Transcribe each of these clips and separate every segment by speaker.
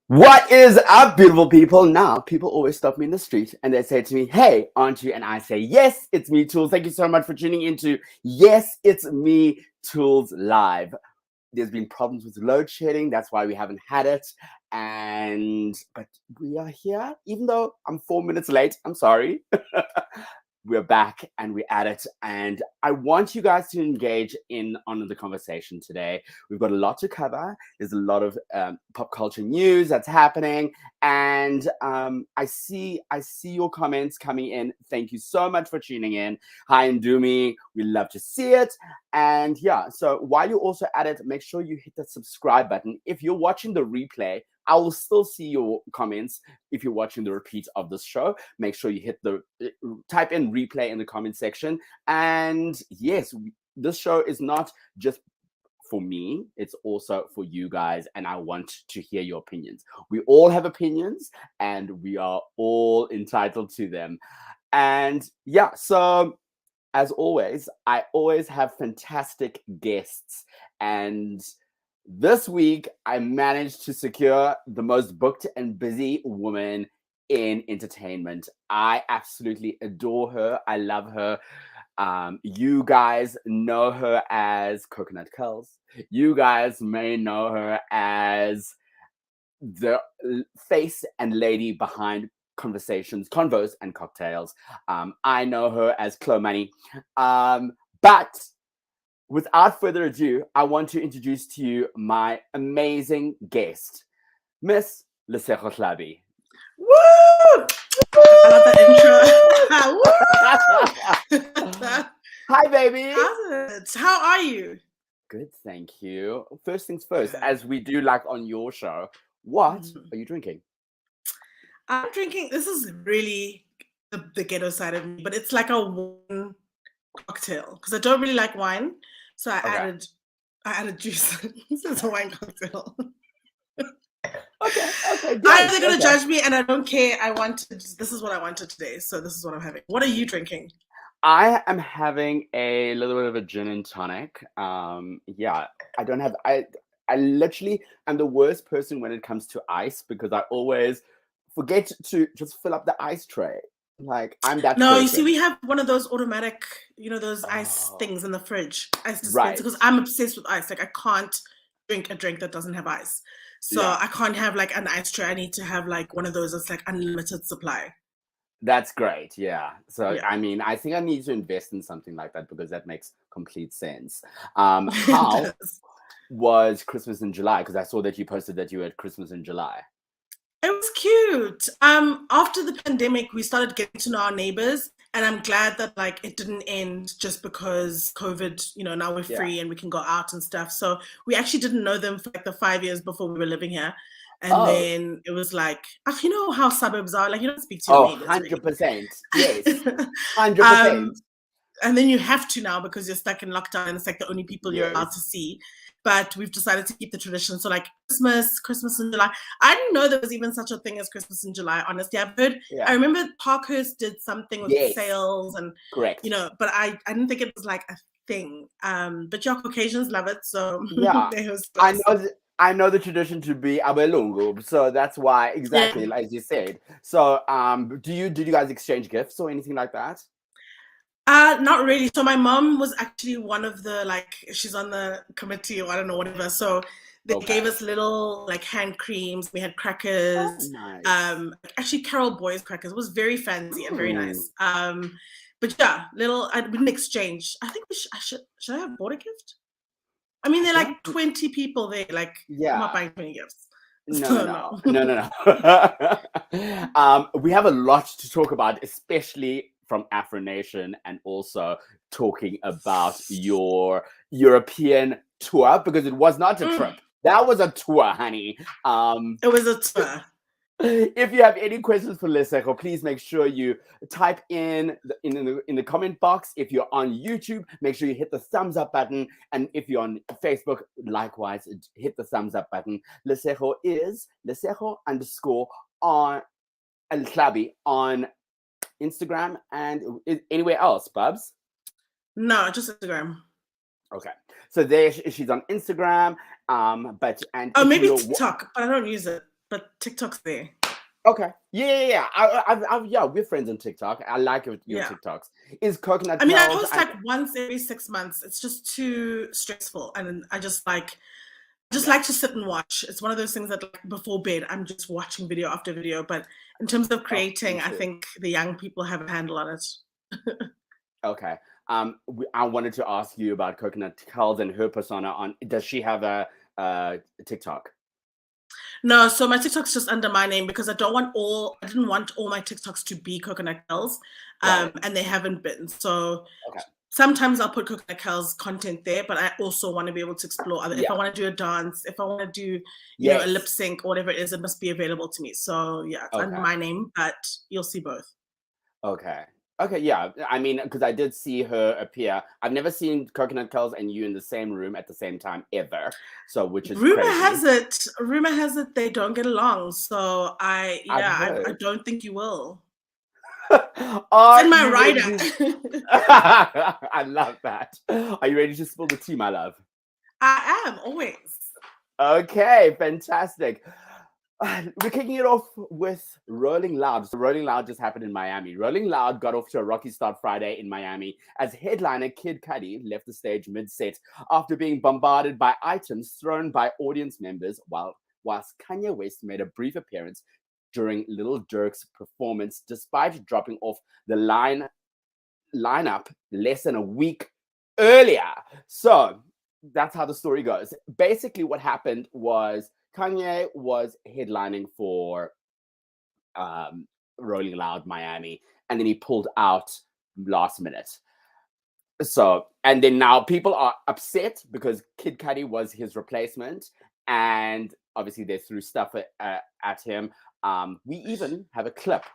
Speaker 1: What is up, beautiful people? Now, people always stop me in the street and they say to me, hey, aren't you? And I say, yes, it's me, Toolz. Thank you so much for tuning into Yes, It's Me, Toolz Live. There's been problems with load shedding. That's why we haven't had it. But we are here, even though I'm 4 minutes late. I'm sorry. We're back and we're at it. And I want you guys to engage on the conversation today. We've got a lot to cover. There's a lot of pop culture news that's happening. And I see your comments coming in. Thank you so much for tuning in. Hi, Ndumi. We love to see it. And yeah, so while you're also at it, make sure you hit the subscribe button. If you're watching the replay, I will still see your comments. If you're watching the repeat of this show, make sure you type in replay in the comment section. And yes, this show is not just for me, it's also for you guys. And I want to hear your opinions. We all have opinions and we are all entitled to them. And yeah, so as always, I always have fantastic guests. And this week, I managed to secure the most booked and busy woman in entertainment. I absolutely adore her. I love her. You guys know her as Coconut Curls. You guys may know her as the face and lady behind Convos and Cocktails. I know her as Chloe Money. But without further ado, I want to introduce to you my amazing guest, Miss Lesego Tlhabi.
Speaker 2: Woo! I love that intro.
Speaker 1: Hi, baby.
Speaker 2: How are you?
Speaker 1: Good, thank you. First things first, as we do like on your show, what are you drinking?
Speaker 2: I'm drinking, this is really the ghetto side of me, but it's like a wine cocktail because I don't really like wine. So I added juice. This is a wine cocktail.
Speaker 1: Okay.
Speaker 2: They're gonna judge me, and I don't care. This is what I wanted today, so this is what I'm having. What are you drinking?
Speaker 1: I am having a little bit of a gin and tonic. Yeah, I literally am the worst person when it comes to ice because I always forget to just fill up the ice tray. Like I'm that.
Speaker 2: No,
Speaker 1: person.
Speaker 2: You see, we have one of those automatic, those ice things in the fridge, ice dispenser. Because I'm obsessed with ice. Like I can't drink a drink that doesn't have ice. So I can't have like an ice tray. I need to have like one of those that's like unlimited supply.
Speaker 1: That's great. Yeah. So I mean, I think I need to invest in something like that because that makes complete sense. How was Christmas in July? Because I saw that you posted that you had Christmas in July.
Speaker 2: It was cute. After the pandemic, we started getting to know our neighbors, and I'm glad that like it didn't end just because COVID. Now we're free and we can go out and stuff. So we actually didn't know them for like the 5 years before we were living here, and then it was like, you know how suburbs are. Like you don't speak to your neighbors.
Speaker 1: 100%. Yes, 100%.
Speaker 2: And then you have to now because you're stuck in lockdown, and it's like the only people you're allowed to see. But we've decided to keep the tradition. So like Christmas in July. I didn't know there was even such a thing as Christmas in July, honestly. I've heard, I remember Parkhurst did something with sales and, but I didn't think it was like a thing. But your Caucasians love it. So
Speaker 1: I know the tradition to be abelungu. So that's why, exactly, as you said. So did you guys exchange gifts or anything like that?
Speaker 2: Not really. So my mom was actually one of the she's on the committee or I don't know, whatever. So they gave us little hand creams. We had crackers.
Speaker 1: Oh, nice.
Speaker 2: Actually Carol Boy's crackers. It was very fancy and very nice. But yeah, I didn't exchange. I think should I have bought a gift? I mean, there are like 20 people there. I'm not buying 20 gifts.
Speaker 1: No. We have a lot to talk about, especially from Afro Nation, and also talking about your European tour, because it was not a trip. That was a tour, honey.
Speaker 2: It was a tour.
Speaker 1: If you have any questions for Lesego, please make sure you type in the comment box. If you're on YouTube, make sure you hit the thumbs up button. And if you're on Facebook, likewise, hit the thumbs up button. Lesego is Lesego _ on Tlhabi on Instagram and anywhere else, Bubs?
Speaker 2: No, just Instagram.
Speaker 1: Okay, so there she's on Instagram.
Speaker 2: Maybe TikTok, but I don't use it. But TikTok's there.
Speaker 1: Okay. Yeah. We're friends on TikTok. I like your TikToks. Is Coconut?
Speaker 2: I post like once every 6 months. It's just too stressful, and I just like to sit and watch. It's one of those things that like before bed, I'm just watching video after video. But in terms of creating, I think the young people have a handle on it.
Speaker 1: Okay. I wanted to ask you about Coconut Tools and her persona. Does she have a TikTok?
Speaker 2: No, so my TikTok's just under my name because I didn't want all my TikToks to be Coconut Tools, and they haven't been. So sometimes I'll put Coconut Tools content there, but I also want to be able to explore other. If I want to do a dance, if I want to do a lip sync or whatever it is, it must be available to me. So it's under my name, but you'll see both.
Speaker 1: Okay, yeah. I mean, because I did see her appear. I've never seen Coconut Tools and you in the same room at the same time ever. So, which is
Speaker 2: rumor has it they don't get along. So I don't think you will. It's in my rider.
Speaker 1: I love that. Are you ready to spill the tea, my love?
Speaker 2: I am always.
Speaker 1: Okay, fantastic. We're kicking it off with Rolling Loud. So Rolling Loud just happened in Miami. Rolling Loud got off to a rocky start Friday in Miami as headliner Kid Cudi left the stage mid-set after being bombarded by items thrown by audience members, whilst Kanye West made a brief appearance during Lil Durk's performance, despite dropping off the lineup less than a week earlier. So that's how the story goes. Basically, what happened was Kanye was headlining for Rolling Loud Miami, and then he pulled out last minute. So, and then now people are upset because Kid Cudi was his replacement, and obviously they threw stuff at him. We even have a clip.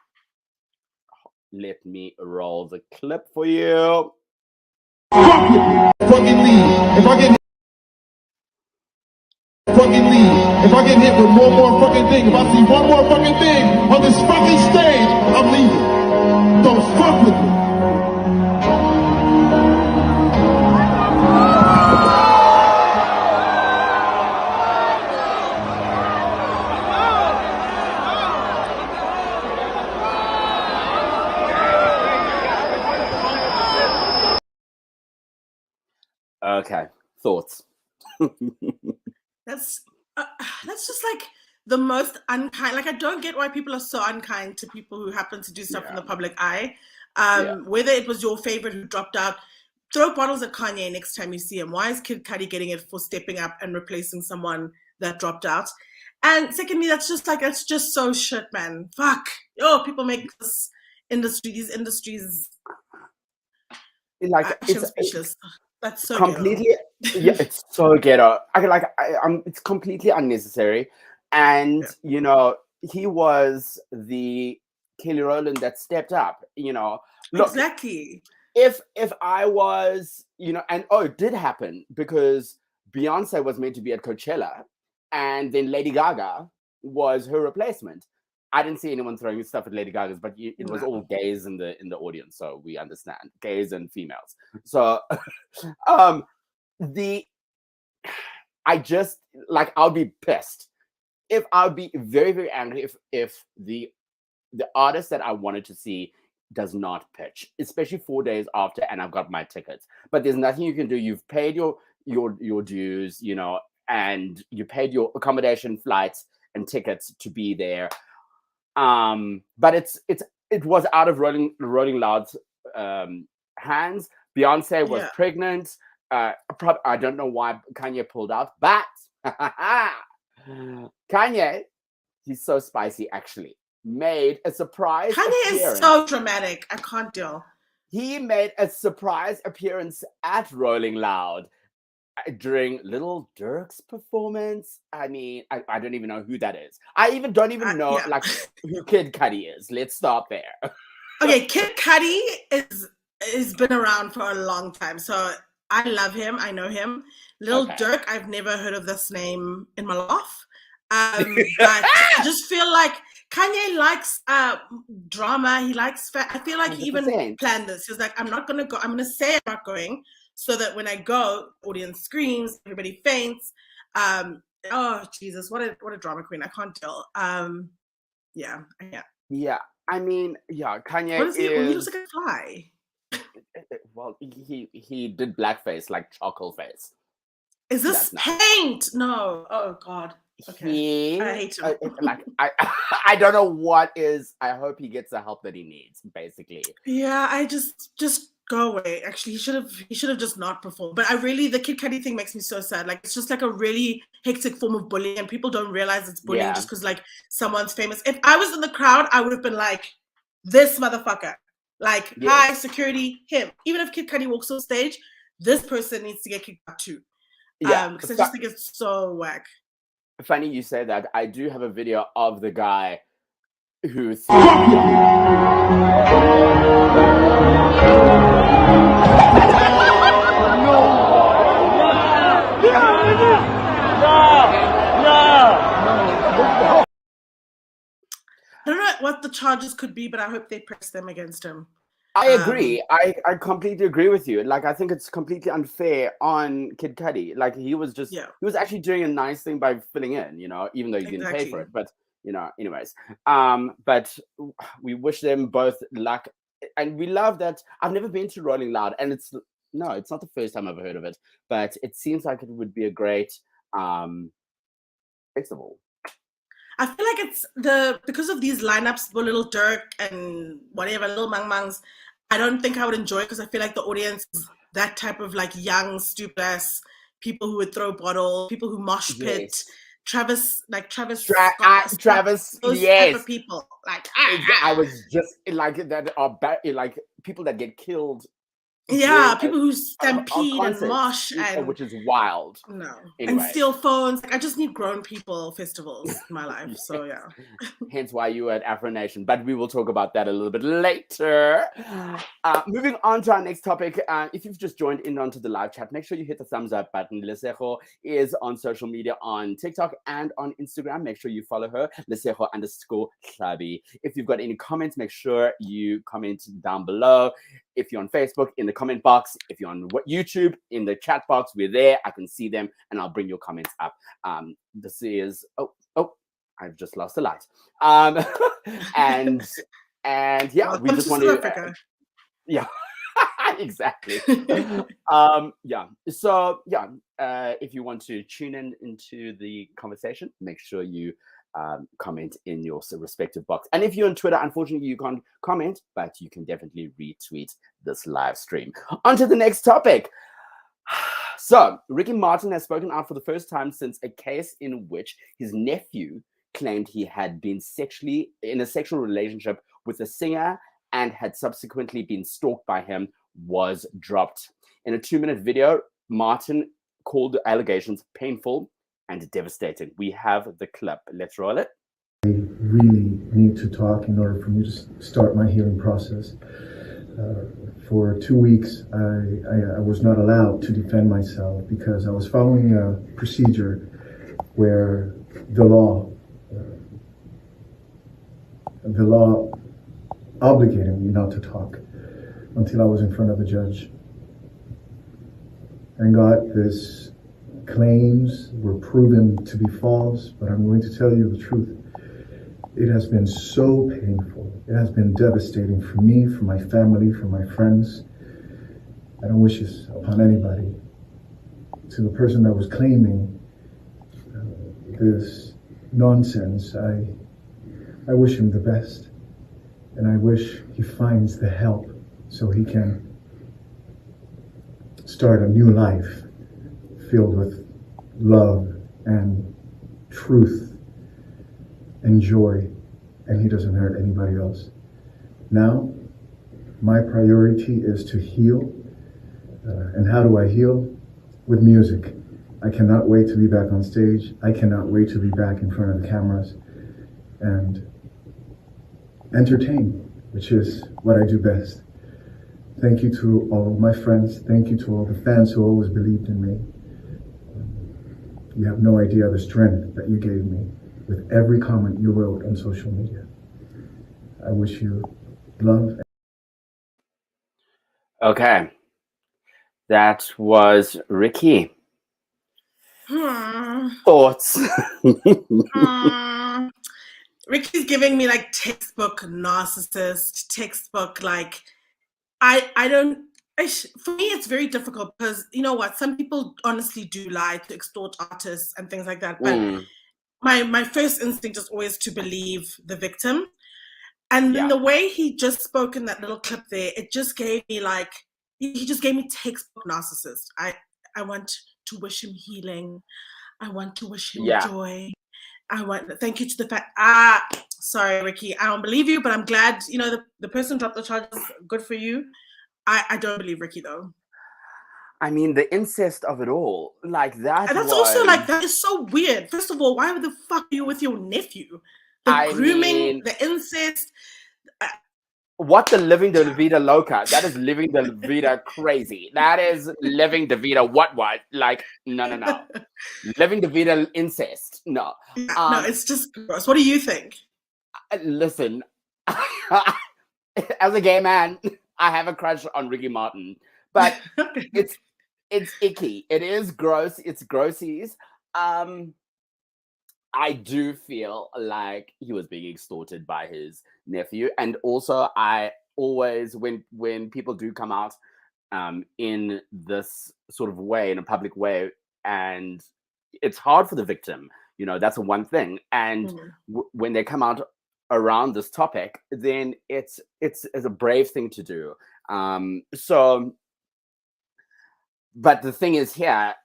Speaker 1: Let me roll the clip for you.
Speaker 3: Fucking leave. If I get hit with one more fucking thing, if I see one more fucking thing on this fucking stage, I'm leaving. Don't fuck with me.
Speaker 1: Okay, thoughts?
Speaker 2: That's just like the most unkind. Like I don't get why people are so unkind to people who happen to do stuff in the public eye. Whether it was your favorite who dropped out, throw bottles at Kanye next time you see him. Why is Kid Cudi getting it for stepping up and replacing someone that dropped out? And secondly, that's just so shit, man. Fuck. People make these industries
Speaker 1: like
Speaker 2: it's that's so
Speaker 1: completely
Speaker 2: ghetto.
Speaker 1: It's so ghetto. It's completely unnecessary. And he was the Kelly Rowland that stepped up. Look,
Speaker 2: exactly.
Speaker 1: If I was, and it did happen because Beyonce was meant to be at Coachella, and then Lady Gaga was her replacement. I didn't see anyone throwing stuff at Lady Gaga's, but it was all gays in the audience, so we understand gays and females. So, I just I'll be pissed. I'll be very, very angry if the artist that I wanted to see does not pitch, especially 4 days after, and I've got my tickets. But there's nothing you can do. You've paid your dues, and you paid your accommodation, flights, and tickets to be there. But it was out of Rolling Loud's hands. Beyonce was pregnant. I don't know why Kanye pulled out, but Kanye, he's so spicy, actually, made a surprise
Speaker 2: appearance. Is so dramatic. I can't deal.
Speaker 1: He made a surprise appearance at Rolling Loud. during Little Dirk's performance. I mean, I don't even know who that is. I even don't even know
Speaker 2: yeah.
Speaker 1: like who Kid Cudi is. Let's start there.
Speaker 2: Okay, Kid Cudi is been around for a long time, so I love him. I know him. Little Dirk, I've never heard of this name in my life. But I just feel like Kanye likes drama. He likes. I feel like 100%. He even planned this. He's like, I'm not gonna go. I'm gonna say I'm not going, so that when I go, audience screams, everybody faints. Oh Jesus, what a drama queen! I can't tell. Yeah.
Speaker 1: Yeah, I mean, yeah, Kanye
Speaker 2: what is he? He looks like a fly.
Speaker 1: Well, he did blackface, like charcoal face.
Speaker 2: Is this paint? No. Oh God. Okay. I hate him.
Speaker 1: Like I don't know what is. I hope he gets the help that he needs. Basically.
Speaker 2: Yeah. I just go away. Actually, he should have just not performed. But the Kid Cudi thing makes me so sad. Like it's just like a really hectic form of bullying, and people don't realize it's bullying just because like someone's famous. If I was in the crowd, I would have been like, this motherfucker. Like, hi, security, him. Even if Kid Cudi walks on stage, this person needs to get kicked out too. Yeah, because I just think it's so whack.
Speaker 1: Funny you say that. I do have a video of the guy who
Speaker 2: I don't know what the charges could be, but I hope they press them against him.
Speaker 1: I agree. I completely agree with you. Like, I think it's completely unfair on Kid Cudi. Like, he was actually doing a nice thing by filling in, you know, even though he didn't pay for it. But, you know, anyways. But we wish them both luck. And we love that. I've never been to Rolling Loud, and it's not the first time I've heard of it. But it seems like it would be a great festival.
Speaker 2: I feel like it's because of these lineups for Little Dirk and whatever, Little Mang Mangs, I don't think I would enjoy it because I feel like the audience is that type of like young, stupid ass people who would throw bottles, people who mosh pit, Travis Scott,
Speaker 1: Travis,
Speaker 2: those type of people. Like
Speaker 1: I was just like that are like people that get killed.
Speaker 2: Yeah, people who stampede and mosh, and
Speaker 1: which is wild.
Speaker 2: No, anyway. And steal phones. Like, I just need grown people festivals in my life. So yeah.
Speaker 1: Hence why you were at Afro Nation, but we will talk about that a little bit later. Moving on to our next topic. If you've just joined in onto the live chat, make sure you hit the thumbs up button. Lesego is on social media on TikTok and on Instagram. Make sure you follow her, Lesego_Tlhabi. If you've got any comments, make sure you comment down below. If you're on Facebook, in the comment box. If you're on YouTube, in the chat box, we're there. I can see them, and I'll bring your comments up. This is I've just lost the light. And yeah, we just want to. Yeah, exactly. Yeah. So yeah, if you want to tune in into the conversation, make sure you comment in your respective box. And if you're on Twitter, unfortunately you can't comment, but you can definitely retweet this live stream. On to the next topic. So Ricky Martin has spoken out for the first time since a case in which his nephew claimed he had been in a sexual relationship with a singer and had subsequently been stalked by him was dropped. In a 2-minute video, Martin called the allegations painful and devastating. We have the clip. Let's roll it.
Speaker 4: I really need to talk in order for me to start my healing process. For 2 weeks, I was not allowed to defend myself because I was following a procedure where the law obligated me not to talk until I was in front of a judge. Thank God this claims were proven to be false, but I'm going to tell you the truth. It has been so painful. It has been devastating for me, for my family, for my friends. I don't wish this upon anybody. To the person that was claiming this nonsense, I wish him the best. And I wish he finds the help so he can start a new life filled with love and truth and joy, and he doesn't hurt anybody else. Now, my priority is to heal. And how do I heal? with music. I cannot wait to be back on stage. I cannot wait to be back in front of the cameras and entertain, which is what I do best. Thank you to all of my friends. Thank you to all the fans who always believed in me. You have no idea the strength that you gave me with every comment you wrote on social media. I wish you love.
Speaker 1: Okay. That was Ricky. Thoughts?
Speaker 2: Ricky's giving me like textbook narcissist, textbook like I don't. For me, it's very difficult because you know what? Some people honestly do lie to extort artists and things like that. But my first instinct is always to believe the victim. And then the way he just spoke in that little clip there, it just gave me like he just gave me textbook narcissist. I want to wish him healing. I want to wish him joy. Thank you to the fact. Sorry, Ricky, I don't believe you, but I'm glad the person dropped the charges. Good for you. I don't believe Ricky though.
Speaker 1: I mean, the incest of it all, like that.
Speaker 2: And that's also like that is so weird. First of all, why the fuck are you with your nephew? The grooming, the incest.
Speaker 1: What the living the vida loca? That is living the vida crazy. That is living the vida what? Like no. Living the vida incest. No.
Speaker 2: No, it's just gross. What do you think?
Speaker 1: Listen, as a gay man, I have a crush on Ricky Martin, but it's icky. It is gross. It's grossies. I do feel like he was being extorted by his nephew, and also I always when people do come out in this sort of way, in a public way, and it's hard for the victim. That's one thing, and when they come out around this topic, then it's a brave thing to do. But the thing is here,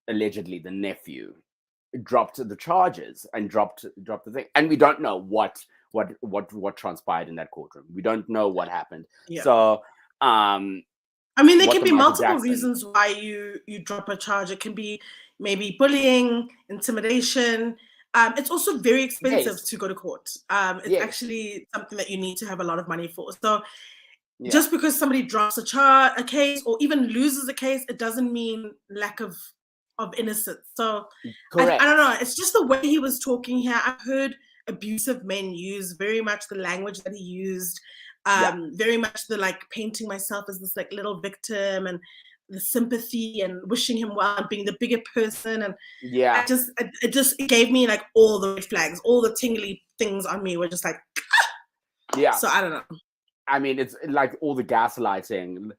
Speaker 1: allegedly the nephew dropped the charges and dropped the thing, and we don't know what transpired in that courtroom. We don't know what happened. So
Speaker 2: I mean, there can be multiple reasons why you drop a charge. It can be maybe bullying, intimidation. It's also very expensive to go to court. It's actually something that you need to have a lot of money for. So just because somebody drops a case or even loses a case, it doesn't mean lack of innocence. So I don't know. It's just the way he was talking here. I've heard abusive men use very much the language that he used. Very much the like painting myself as this like little victim and the sympathy and wishing him well and being the bigger person. And it gave me like all the red flags, all the tingly things on me were just like, So I don't know.
Speaker 1: I mean, it's like all the gaslighting.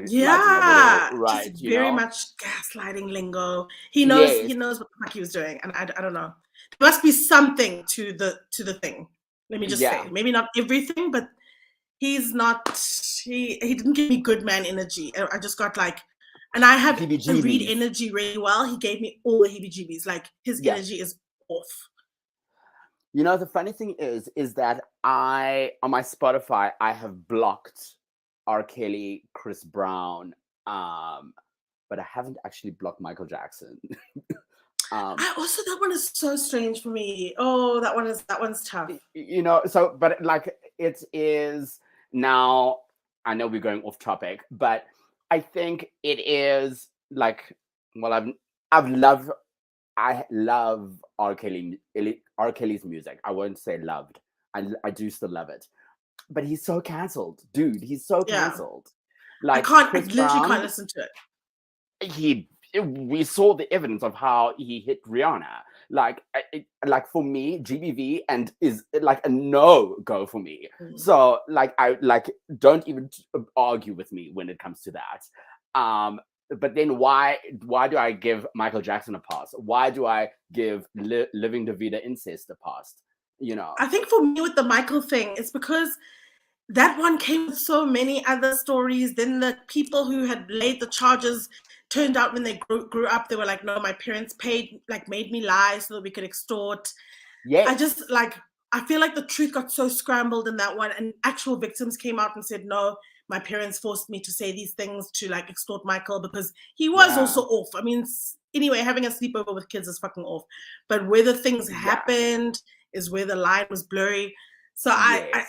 Speaker 2: Yeah,
Speaker 1: right?
Speaker 2: Just very much gaslighting lingo. He knows what the fuck he was doing, and I don't know. There must be something to the thing. Let me just say, maybe not everything, but he's not. He didn't give me good man energy. I just got like, and I read energy really well. He gave me all the heebie-jeebies. Like his energy is off.
Speaker 1: The funny thing is that on my Spotify, I have blocked R. Kelly, Chris Brown, but I haven't actually blocked Michael Jackson.
Speaker 2: That one is so strange for me. Oh, that one's tough.
Speaker 1: But like it is now. I know we're going off topic, but I think it is like, well, I love R. Kelly's music. I won't say loved. I do still love it. But he's so cancelled. Dude, he's so cancelled. Like
Speaker 2: I literally can't listen to it.
Speaker 1: We saw the evidence of how he hit Rihanna. Like for me, GBV and is like a no-go for me. So I don't even argue with me when it comes to that. But then why do I give Michael Jackson a pass? Why do I give Living the Vida Incest a pass?
Speaker 2: I think for me with the Michael thing, it's because that one came with so many other stories. Then the people who had laid the charges turned out when they grew up, they were like, no, my parents made me lie so that we could extort. I feel like the truth got so scrambled in that one, and actual victims came out and said, no, my parents forced me to say these things to like extort Michael because he was also off. I mean, anyway, having a sleepover with kids is fucking off. But where the things happened is where the line was blurry. So I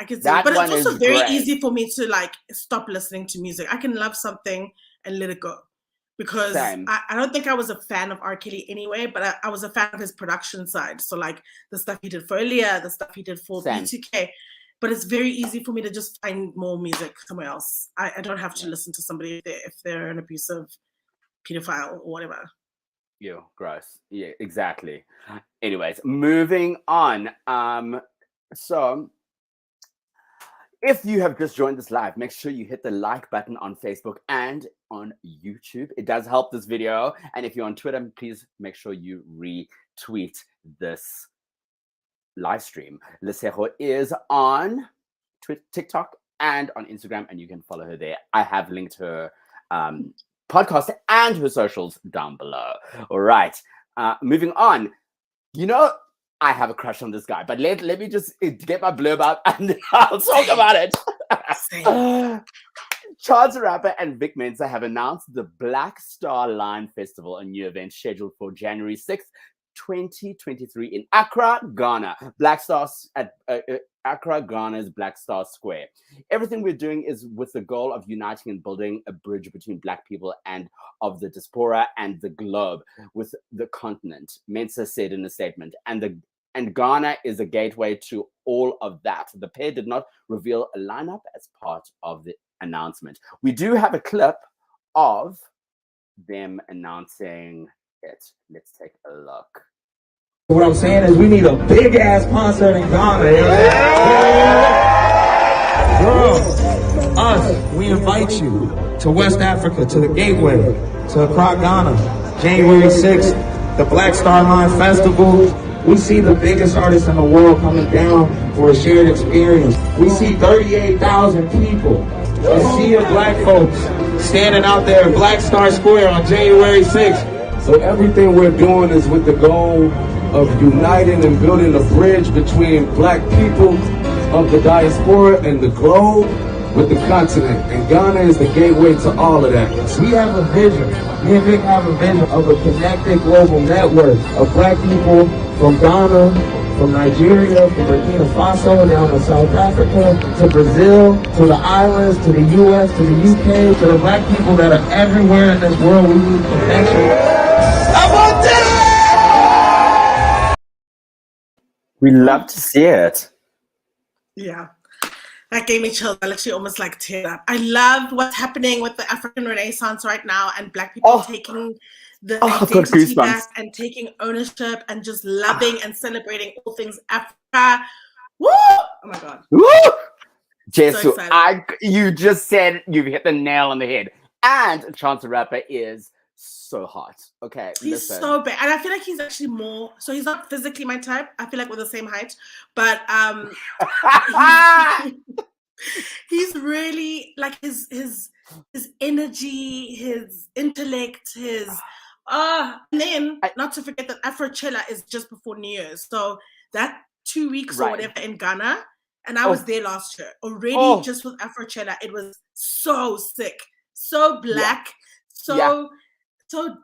Speaker 2: can say, but it's also very easy for me to like stop listening to music. I can love something and let it go. Because I don't think I was a fan of R. Kelly anyway, but I was a fan of his production side. So like the stuff he did for Aaliyah, the stuff he did for B2K. But it's very easy for me to just find more music somewhere else. I don't have to listen to somebody if they're an abusive pedophile or whatever.
Speaker 1: Ew, gross. Yeah, exactly. Anyways, moving on. So if you have just joined this live, make sure you hit the like button on Facebook and on YouTube. It does help this video. And if you're on Twitter, please make sure you retweet this live stream. Lesego is on TikTok and on Instagram, and you can follow her there. I have linked her podcast and her socials down below. All right. Moving on. You know, I have a crush on this guy, but let me just get my blurb out and I'll talk about it. Chance the Rapper and Vic Mensa have announced the Black Star Line Festival, a new event scheduled for January 6th, 2023 in Accra, Ghana. Black Stars at Accra, Ghana's Black Star Square. Everything we're doing is with the goal of uniting and building a bridge between Black people and of the diaspora and the globe with the continent, Mensa said in a statement. And Ghana is a gateway to all of that. The pair did not reveal a lineup as part of the announcement. We do have a clip of them announcing it. Let's take a look.
Speaker 5: What I'm saying is we need a big ass concert in Ghana. Bro, us, we invite you to West Africa, to the Gateway, to Accra, Ghana, January 6th, the Black Star Line Festival. We see the biggest artists in the world coming down for a shared experience. We see 38,000 people, a sea of Black folks standing out there in Black Star Square on January 6th.
Speaker 6: So everything we're doing is with the goal of uniting and building a bridge between Black people of the diaspora and the globe with the continent. And Ghana is the gateway to all of that.
Speaker 5: We have a vision. Me and Vic have a vision of a connected global network of Black people from Ghana, from Nigeria, from Burkina Faso, down to South Africa, to Brazil, to the islands, to the US, to the UK, to the Black people that are everywhere in this world. We need connection. I want this!
Speaker 1: We love to see it.
Speaker 2: Yeah. That gave me chills. I literally almost like teared up. I love what's happening with the African Renaissance right now and Black people taking the identity back and taking ownership and just loving and celebrating all things Africa. Woo! Oh my God.
Speaker 1: Woo! Jesu, you just said you've hit the nail on the head. And Chance the Rapper is so hot. Okay,
Speaker 2: he's so bad, and I feel like he's actually more. So he's not physically my type. I feel like we're the same height, but he's really like his energy, his intellect, his and then not to forget that Afrochella is just before New Year's, so that 2 weeks or whatever in Ghana, and I was there last year already. Just with Afrochella, it was so sick, so Black, so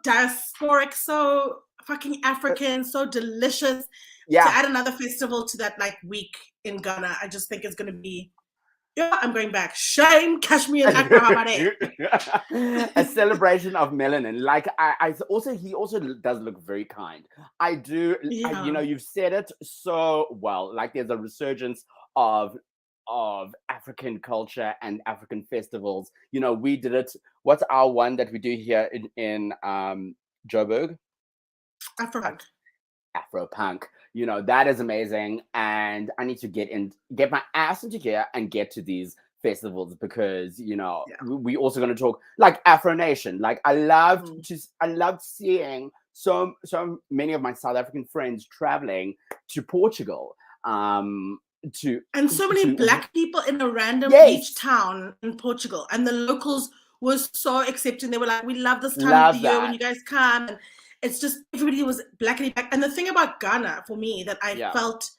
Speaker 2: diasporic, so fucking African, so delicious. To add another festival to that like week in Ghana, I just think it's gonna be. Yeah, I'm going back. Shame, Kashmir, and Accra.
Speaker 1: A celebration of melanin. Like he also does look very kind. I do. You know, you've said it so well. Like there's a resurgence of African culture and African festivals. You know, we did it. What's our one that we do here in Joburg? Afropunk. You know, that is amazing. And I need to get my ass into gear and get to these festivals because, you know, we also going to talk like Afro Nation. Like I love seeing so many of my South African friends traveling to Portugal. And
Speaker 2: so many Black people in a random beach town in Portugal, and the locals were so accepting. They were like, "We love this time of the year when you guys come." And it's just everybody was Blackity Black. And the thing about Ghana for me that I felt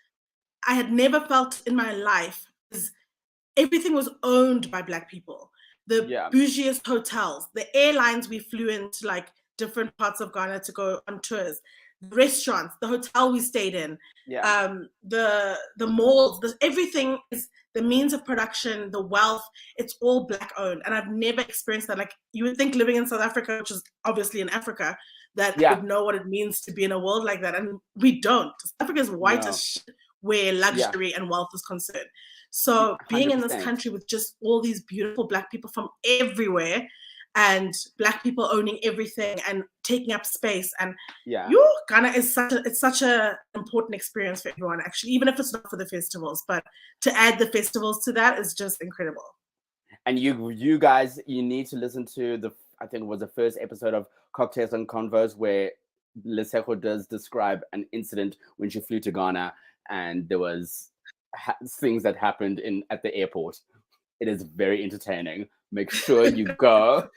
Speaker 2: I had never felt in my life is everything was owned by Black people. The bougiest hotels, the airlines we flew into like different parts of Ghana to go on tours, the restaurants, the hotel we stayed in, the malls, everything is the means of production, the wealth, it's all Black owned. And I've never experienced that. Like, you would think living in South Africa, which is obviously in Africa, that would know what it means to be in a world like that. And we don't. South Africa is white as shit where luxury and wealth is concerned. So being 100%. In this country with just all these beautiful Black people from everywhere, and Black people owning everything and taking up space, and Ghana is such a important experience for everyone, actually, even if it's not for the festivals. But to add the festivals to that is just incredible.
Speaker 1: And you guys, you need to listen to I think it was the first episode of Cocktails and Convos, where Lesego does describe an incident when she flew to Ghana, and there was things that happened at the airport. It is very entertaining. Make sure you go.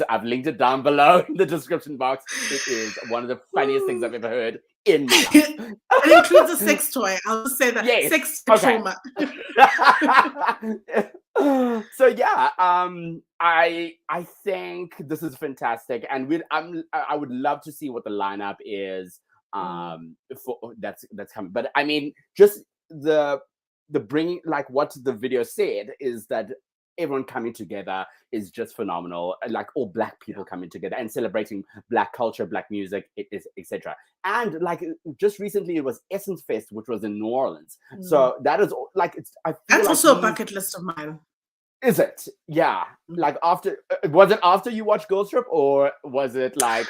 Speaker 1: I've linked it down below in the description box. It is one of the funniest things I've ever heard in my life.
Speaker 2: It includes a sex toy. I'll just say that. Yes. Sex trauma.
Speaker 1: So yeah, I think this is fantastic, and I would love to see what the lineup is. For that's coming. But I mean, just the bringing, like what the video said is that everyone coming together is just phenomenal. Like all Black people coming together and celebrating Black culture, Black music, etc. And like just recently, it was Essence Fest, which was in New Orleans. So that is like
Speaker 2: that's also a bucket list of mine.
Speaker 1: Is it? Yeah. Like was it after you watched Girls Trip, or was it like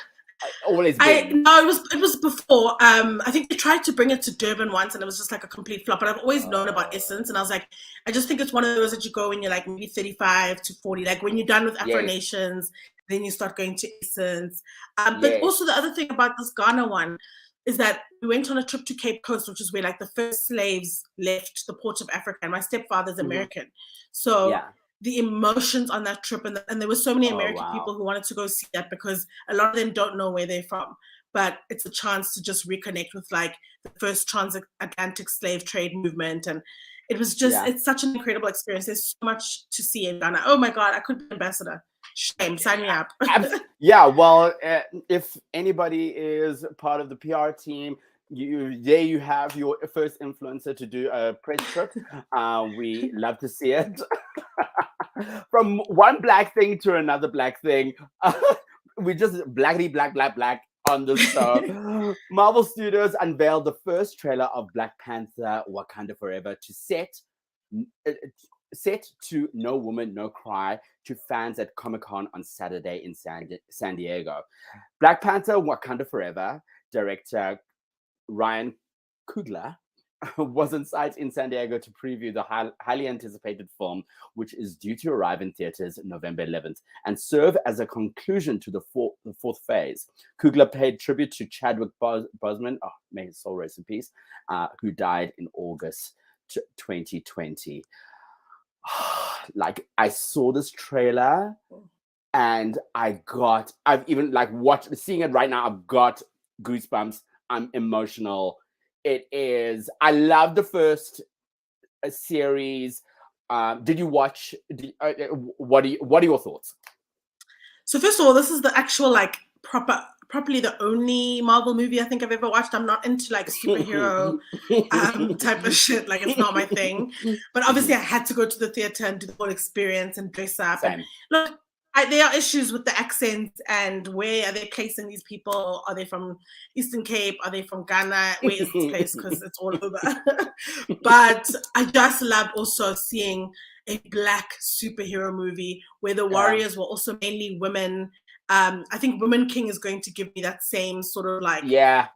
Speaker 1: always been?
Speaker 2: No, it was before. I think they tried to bring it to Durban once, and it was just like a complete flop. But I've always known about Essence, and I was like, I just think it's one of those that you go when you're like maybe 35 to 40, like when you're done with Afro Nations, then you start going to Essence. But also the other thing about this Ghana one is that we went on a trip to Cape Coast, which is where like the first slaves left the port of Africa, and my stepfather's American, so. The emotions on that trip, and there were so many American people who wanted to go see that, because a lot of them don't know where they're from, but it's a chance to just reconnect with like the first transatlantic slave trade movement. And it was just, it's such an incredible experience. There's so much to see in Ghana. Oh my God, I could be ambassador. Shame, sign me up.
Speaker 1: Yeah, well, if anybody is part of the PR team, you have your first influencer to do a press trip. We love to see it. From one Black thing to another Black thing. We just black on the show. Marvel Studios unveiled the first trailer of Black Panther Wakanda Forever to set to No Woman, No Cry to fans at Comic-Con on Saturday in San Diego. Black Panther Wakanda Forever director Ryan Coogler was on site in San Diego to preview the highly anticipated film, which is due to arrive in theaters November 11th and serve as a conclusion to the fourth phase. Coogler paid tribute to Chadwick Boseman, may his soul rest in peace, who died in August 2020. Like, I saw this trailer and I've even like seeing it right now, I've got goosebumps. I'm emotional. I love the first series. Did you watch? What are your thoughts?
Speaker 2: So first of all, this is the actual like properly the only Marvel movie I think I've ever watched. I'm not into like superhero type of shit. Like, it's not my thing. But obviously, I had to go to the theater and do the whole experience and dress up.
Speaker 1: Same.
Speaker 2: And look, there are issues with the accents and where are they placing these people? Are they from Eastern Cape? Are they from Ghana? Where is this place? Because it's all over. But I just loved also seeing a Black superhero movie where the warriors were also mainly women. I think Woman King is going to give me that same sort of like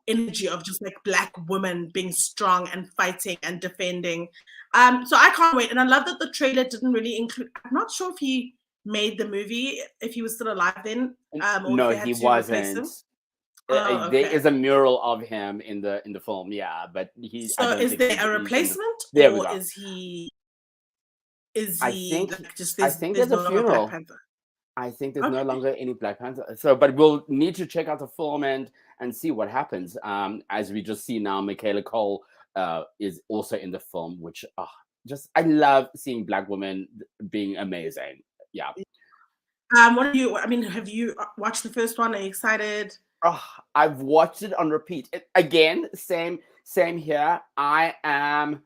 Speaker 2: energy of just like Black women being strong and fighting and defending. So I can't wait. And I love that the trailer didn't really include, I'm not sure if he made the movie, if he was still alive then.
Speaker 1: No, he wasn't.
Speaker 2: Okay.
Speaker 1: There is a mural of him in the film, but he's.
Speaker 2: So is there a replacement, or is he?
Speaker 1: I think
Speaker 2: there's
Speaker 1: there's a funeral. I think there's no longer any Black Panther. So, but we'll need to check out the film and see what happens. As we just see now, Michaela Cole is also in the film, which I love seeing Black women being amazing. Yeah.
Speaker 2: What are you? I mean, have you watched the first one? Are you excited?
Speaker 1: Oh, I've watched it on repeat. Again, same here. I am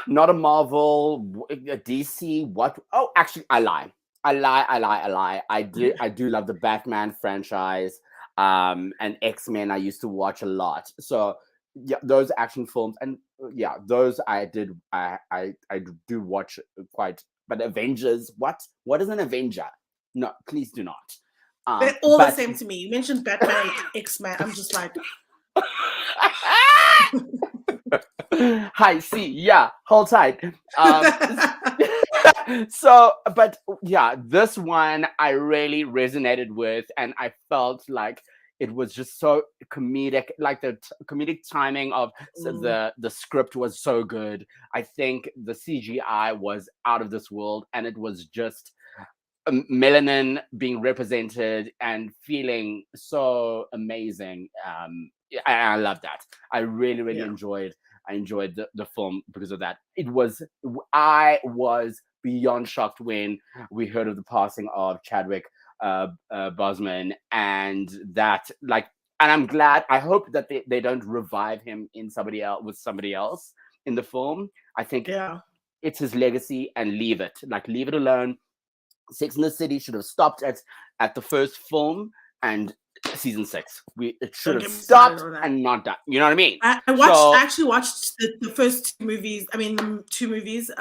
Speaker 1: not a Marvel, a DC. What? Oh, actually, I lie. I do love the Batman franchise, and X-Men. I used to watch a lot. So yeah, those action films, and yeah, those I do watch quite. But Avengers, what is an Avenger? No, please do not.
Speaker 2: They're all the same to me. You mentioned Batman, X-Men. I'm just like,
Speaker 1: hi, see, yeah, hold tight. So, but yeah, this one I really resonated with, and I felt like it was just so comedic. Like the comedic timing of the script was so good. I think the CGI was out of this world, and it was just melanin being represented and feeling so amazing. I love that. I really enjoyed the film because of that. I was beyond shocked when we heard of the passing of Chadwick Boseman, and that, like, and I'm glad. I hope that they don't revive him in somebody else in the film. I think it's his legacy, and leave it alone. Sex and the City should have stopped at the first film, and season 6. It should have stopped and not done. You know what I mean?
Speaker 2: I actually watched the first 2 movies. I mean, the 2 movies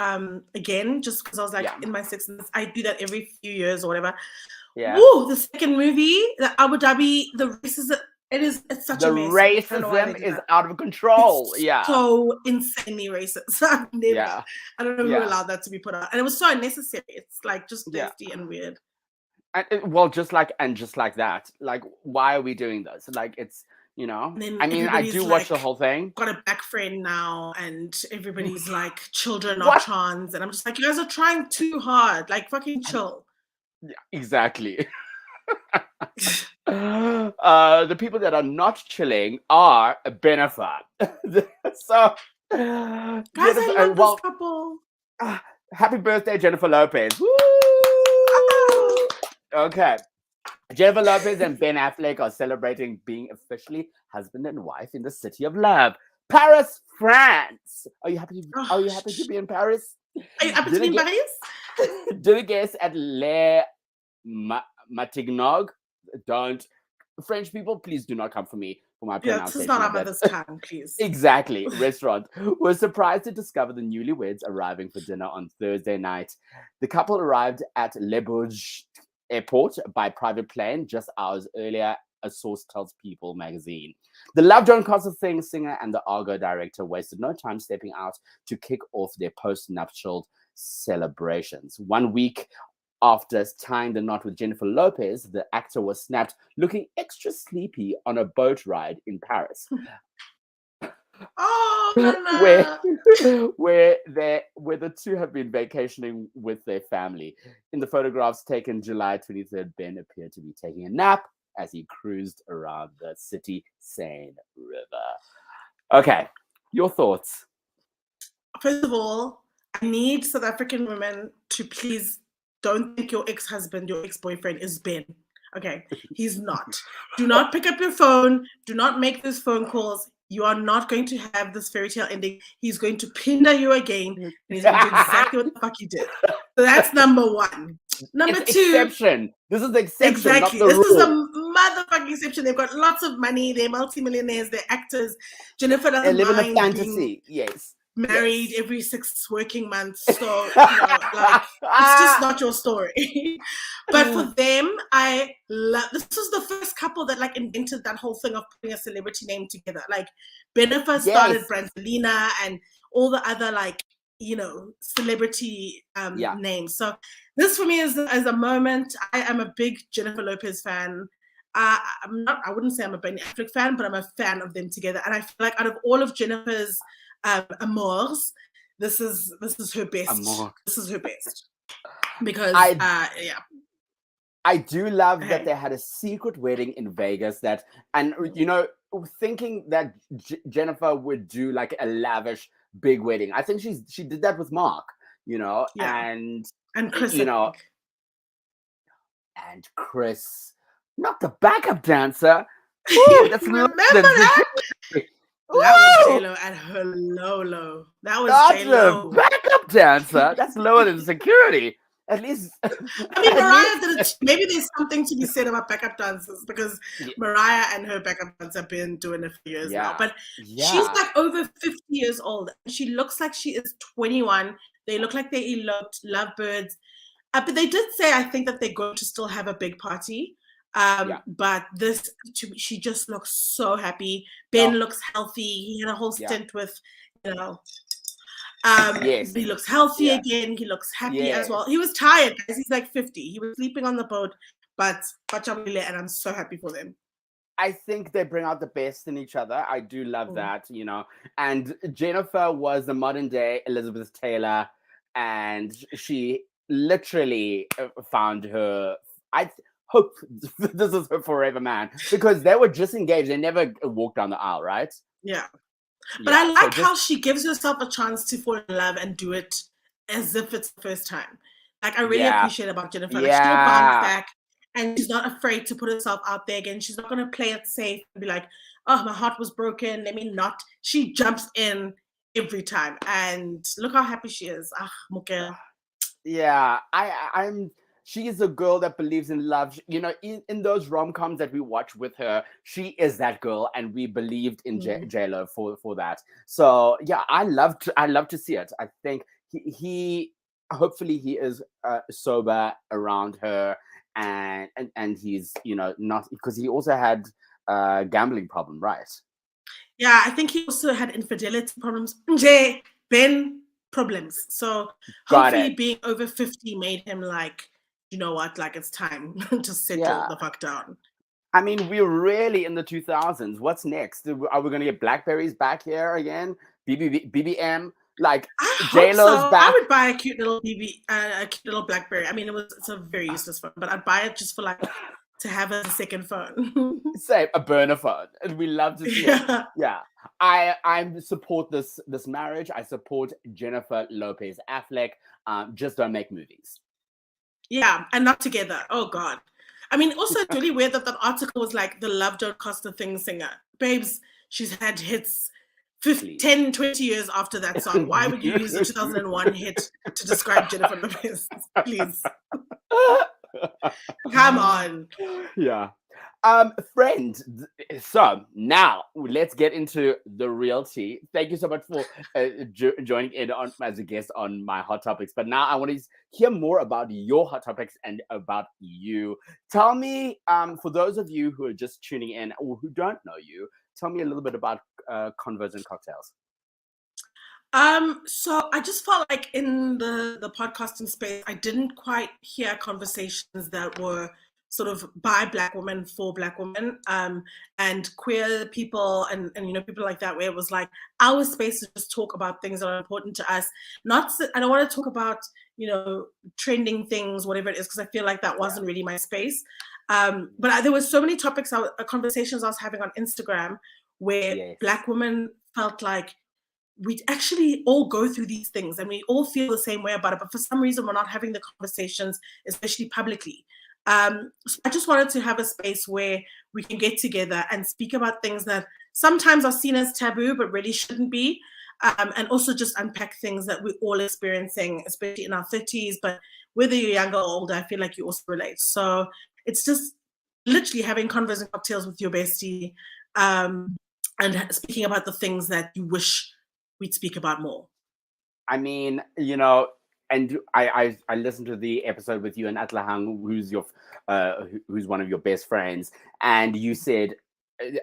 Speaker 2: again, just because I was like in my 60s. I do that every few years or whatever.
Speaker 1: Yeah.
Speaker 2: Woo, the second movie, the Abu Dhabi, the racism. It's such a mess.
Speaker 1: Racism is out of control.
Speaker 2: It's so insanely racist. I don't know who allowed that to be put out, and it was so unnecessary. It's like just dirty and weird.
Speaker 1: And just like that. Like, why are we doing this? Like, it's, you know. I mean, I do watch the whole thing.
Speaker 2: Got a black friend now, and everybody's like, children are trans, and I'm just like, you guys are trying too hard. Like, fucking chill.
Speaker 1: Yeah, exactly. The people that are not chilling are Bennifer. So,
Speaker 2: guys, I love this couple.
Speaker 1: Happy birthday, Jennifer Lopez. Woo! Okay. Jennifer Lopez and Ben Affleck are celebrating being officially husband and wife in the city of love, Paris, France. Are you happy to be in Paris?
Speaker 2: Are you happy to be in Paris?
Speaker 1: Do the guests at Les Matignog. Don't. French people, please do not come for me for my pronunciation.
Speaker 2: This is not our mother's tongue, please.
Speaker 1: Exactly. Restaurant was surprised to discover the newlyweds arriving for dinner on Thursday night. The couple arrived at Le Bourget Airport by private plane just hours earlier, a source tells People magazine. The Love Don't Cost a Thing singer and the Argo director wasted no time stepping out to kick off their post-nuptial celebrations. 1 week after tying the knot with Jennifer Lopez, the actor was snapped looking extra sleepy on a boat ride in Paris. where the two have been vacationing with their family. In the photographs taken July 23rd, Ben appeared to be taking a nap as he cruised around the city Seine River. Okay, your thoughts?
Speaker 2: First of all, I need South African women to please don't think your ex-husband, your ex-boyfriend is Ben. Okay, he's not. Do not pick up your phone. Do not make those phone calls. You are not going to have this fairy tale ending. He's going to pinder you again, and he's going to do exactly what the fuck he did. So that's number 1. Number 2.
Speaker 1: Exception. This is the exception,
Speaker 2: exactly.
Speaker 1: not the rule.
Speaker 2: This is a motherfucking exception. They've got lots of money. They're multimillionaires. They're actors. Jennifer doesn't
Speaker 1: live in a
Speaker 2: mind
Speaker 1: fantasy. Yes.
Speaker 2: Married every 6 working months, so like it's just not your story. But for them, I love. This was the first couple that like invented that whole thing of putting a celebrity name together. Like Bennifer started Brangelina and all the other like celebrity names. So this for me is a moment. I am a big Jennifer Lopez fan. I wouldn't say I'm a Ben Affleck fan, but I'm a fan of them together. And I feel like out of all of Jennifer's amours, this is her best. Amour. This is her best because
Speaker 1: I do love that they had a secret wedding in Vegas. Thinking that Jennifer would do like a lavish big wedding. I think she did that with Mark,
Speaker 2: Yeah.
Speaker 1: and
Speaker 2: Chris,
Speaker 1: and Chris, not the backup dancer.
Speaker 2: Ooh,
Speaker 1: that's
Speaker 2: remember that? That was J-Lo at her low. That was J-Lo.
Speaker 1: Backup dancer. That's lower than security. At least.
Speaker 2: I mean, Mariah did it. Maybe there's something to be said about backup dancers because Mariah and her backup dancers have been doing it for years now. But she's like over 50 years old. She looks like she is 21. They look like they eloped, lovebirds. But they did say, I think, that they're going to still have a big party. But she just looks so happy. Ben looks healthy. He had a whole stint with, he looks healthy again. He looks happy as well. He was tired, guys. He's like 50. He was sleeping on the boat, and I'm so happy for them.
Speaker 1: I think they bring out the best in each other. I do love that, And Jennifer was the modern day Elizabeth Taylor, and she literally found her. I hope this is her forever man, because they were just engaged. They never walked down the aisle, right?
Speaker 2: Yeah. But I like how she gives herself a chance to fall in love and do it as if it's the first time. Like, I really appreciate about Jennifer. Like, she'll bounce back, and she's not afraid to put herself out there again. She's not going to play it safe and be like, oh, my heart was broken, let me not. She jumps in every time, and look how happy she is. Ah, Mokel.
Speaker 1: Yeah, she is a girl that believes in love. In those rom-coms that we watch with her, she is that girl, and we believed in J-Lo for that. So yeah, I love to see it. I think he hopefully he is sober around her, and he's not, because he also had a gambling problem, right?
Speaker 2: Yeah, I think he also had infidelity problems. Ben problems. So hopefully being over 50 made him like, you know what, like, it's time to settle the fuck down.
Speaker 1: I mean, we're really in the 2000s. What's next? Are we going to get Blackberries back here again? BBM? Like, J-Lo's back?
Speaker 2: I would buy a cute little Blackberry. I mean, it's a very useless phone, but I'd buy it just for like to have as a second phone.
Speaker 1: Say a burner phone. And we love to see it. Yeah. I support this marriage. I support Jennifer Lopez Affleck. Just don't make movies.
Speaker 2: Yeah, and not together. Oh God. I mean, also it's really weird that article was like, the love don't cost a thing singer. Babes, she's had hits 10, 20 years after that song. Why would you use the 2001 hit to describe Jennifer Lopez? Please. Come on.
Speaker 1: Yeah. Friend, so now let's get into the real tea. Thank you so much for joining in as a guest on my Hot Topics. But now I want to hear more about your Hot Topics and about you. Tell me, for those of you who are just tuning in or who don't know you, tell me a little bit about Convos and Cocktails.
Speaker 2: So I just felt like in the podcasting space, I didn't quite hear conversations that were sort of by Black women for Black women, and queer people and people like that, where it was like our space to just talk about things that are important to us. I don't want to talk about trending things, whatever it is, because I feel like that wasn't really my space. But there were so many topics, conversations I was having on Instagram where Black women felt like we actually all go through these things and we all feel the same way about it, but for some reason we're not having the conversations, especially publicly. So I just wanted to have a space where we can get together and speak about things that sometimes are seen as taboo, but really shouldn't be. And also just unpack things that we're all experiencing, especially in our 30s, but whether you're younger or older, I feel like you also relate. So it's just literally having convos and cocktails with your bestie, and speaking about the things that you wish we'd speak about more.
Speaker 1: I mean, and I listened to the episode with you and Atlahang, who's one of your best friends, and you said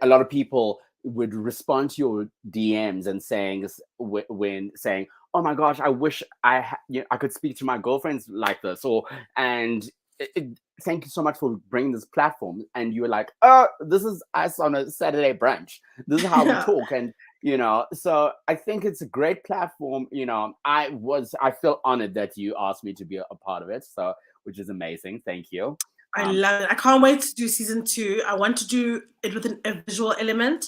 Speaker 1: a lot of people would respond to your DMs and saying, "Oh my gosh, I wish I could speak to my girlfriends like this," thank you so much for bringing this platform. And you were like, "Oh, this is us on a Saturday brunch. This is how we talk." And so I think it's a great platform. I feel honored that you asked me to be a part of it. So, which is amazing. Thank you.
Speaker 2: I love it. I can't wait to do season 2. I want to do it with a visual element.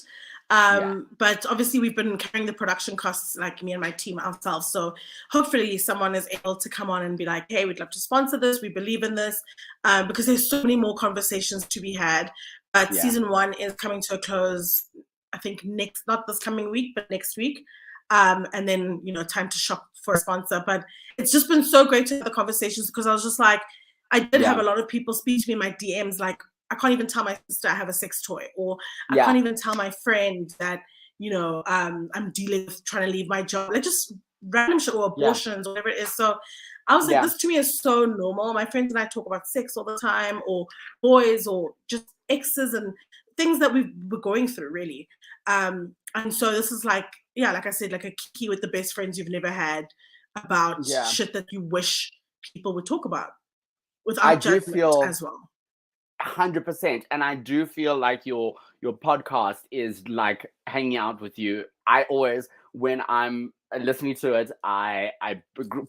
Speaker 2: But obviously we've been carrying the production costs, like me and my team ourselves. So hopefully someone is able to come on and be like, hey, we'd love to sponsor this. We believe in this, because there's so many more conversations to be had. But season 1 is coming to a close, I think not this coming week, but next week. And then, time to shop for a sponsor. But it's just been so great to have the conversations, because I was just like, I did have a lot of people speak to me in my DMs, like, I can't even tell my sister I have a sex toy, or I can't even tell my friend that, I'm dealing with trying to leave my job, like just random shit, or abortions, or whatever it is. So I was like, this to me is so normal. My friends and I talk about sex all the time, or boys, or just exes and things that we were going through, really. And so this is like, like I said, like a kiki with the best friends you've never had, about shit that you wish people would talk about without judgment as well.
Speaker 1: 100%. And I do feel like your podcast is like hanging out with you. I always, when I'm listening to it, I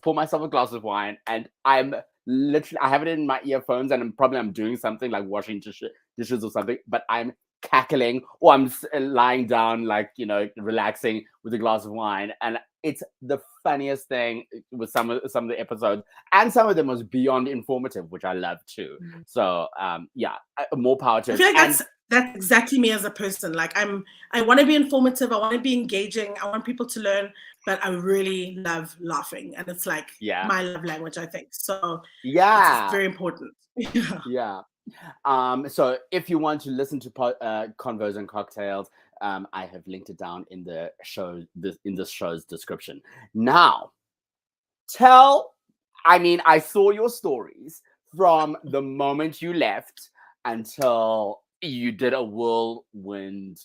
Speaker 1: pour myself a glass of wine, and I'm literally, I have it in my earphones, and I'm doing something like washing dishes or something, but I'm cackling, or I'm lying down, like, relaxing with a glass of wine. And it's the funniest thing with some of the episodes, and some of them was beyond informative, which I love too. So more power to
Speaker 2: I feel like that's exactly me as a person. Like, I want to be informative, I want to be engaging, I want people to learn, but I really love laughing, and it's like my love language, I think. So it's very important.
Speaker 1: So if you want to listen to Convos and Cocktails, I have linked it down in the show, in this show's description. Now, I saw your stories from the moment you left until you did a whirlwind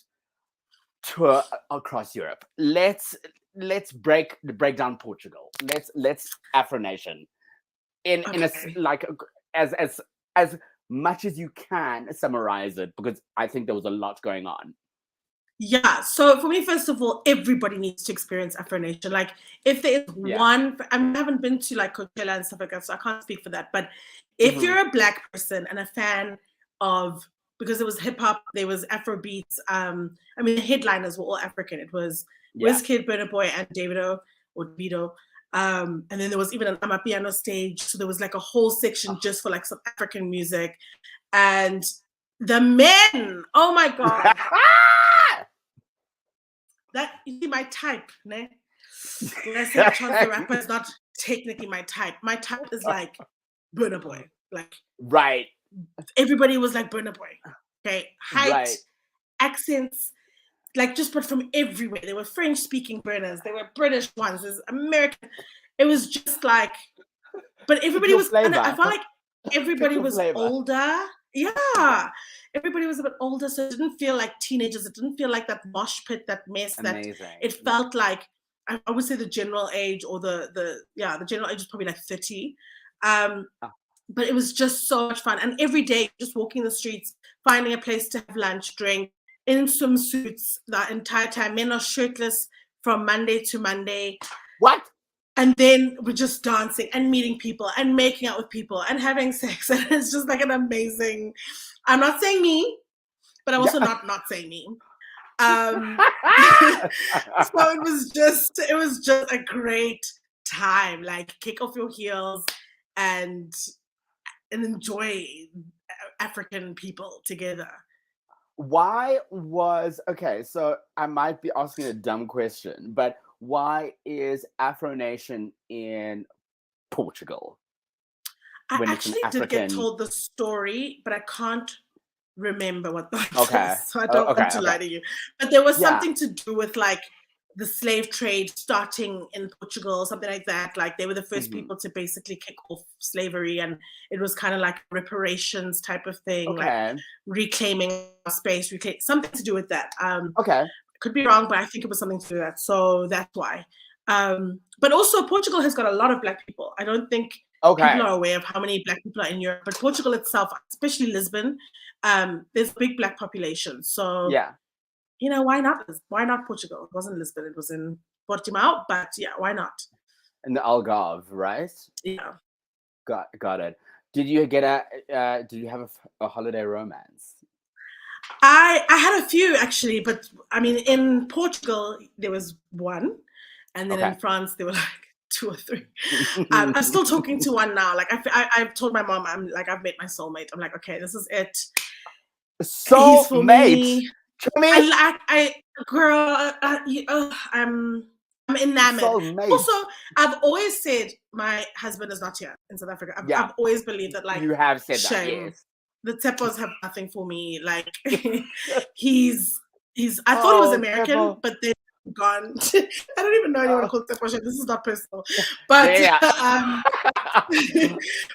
Speaker 1: tour across Europe. Let's break down Portugal. Let's Afro Nation in a, like, as much as you can summarize it, because I think there was a lot going on.
Speaker 2: Yeah, so for me, first of all, everybody needs to experience Afro Nation. Like, if there is one, I haven't been to like Coachella and stuff like that, so I can't speak for that. But if you're a Black person and a fan of, because it was hip hop, there was Afro beats. The headliners were all African. It was Wizkid, Burna Boy, and Davido. And then there was even an Amapiano stage. So there was like a whole section just for like some African music. And the men, oh my God. That, you see, my type, ne? When I say Chance the Rapper is not technically my type. My type is like Burna Boy. Like,
Speaker 1: right.
Speaker 2: Everybody was like Burna Boy. Okay. Height, accents, like, just but from everywhere. There were French speaking Burners, there were British ones, there's American. It was just like, but everybody was, I felt like everybody was older. Yeah. Everybody was a bit older, so it didn't feel like teenagers. It didn't feel like that mosh pit, that mess. Amazing. That it felt like, I would say the general age, or the general age is probably like 30. But it was just so much fun. And every day, just walking the streets, finding a place to have lunch, drink, in swimsuits the entire time. Men are shirtless from Monday to Monday.
Speaker 1: What?
Speaker 2: And then we're just dancing and meeting people and making out with people and having sex. And it's just like an amazing, I'm not saying me, but I'm also not saying me. So it was just a great time. Like, kick off your heels and enjoy African people together.
Speaker 1: So I might be asking a dumb question, but why is Afro Nation in Portugal?
Speaker 2: I actually did get told the story, but I can't remember what that was. So I don't want to lie to you. But there was something to do with like the slave trade starting in Portugal, something like that. Like, they were the first people to basically kick off slavery, and it was kind of like reparations type of thing, like reclaiming our space, something to do with that. Could be wrong, but I think it was something to do with that. So that's why. But also, Portugal has got a lot of Black people. I don't think people are aware of how many Black people are in Europe, but Portugal itself, especially Lisbon, there's a big Black population. So why not? Why not Portugal? It wasn't Lisbon, it was in Portimao, but why not?
Speaker 1: In the Algarve, right?
Speaker 2: Yeah.
Speaker 1: Got it. Did you get did you have a holiday romance?
Speaker 2: I had a few, actually, but I mean, in Portugal, there was one. And then in France, there were like 2 or 3. I'm still talking to one now. Like I've told my mom, I'm like, I've met my soulmate. I'm like, okay, this is it.
Speaker 1: Soulmate.
Speaker 2: Girl, I'm enamored.
Speaker 1: Soulmate.
Speaker 2: Also, I've always said my husband is not here in South Africa. I've always believed that, like,
Speaker 1: you have said
Speaker 2: shame.
Speaker 1: that, yes.
Speaker 2: The Tepos have nothing for me. Like he's I thought he was American,
Speaker 1: Tepo.
Speaker 2: but then gone. I don't even know anyone called Tepo. This is not personal. But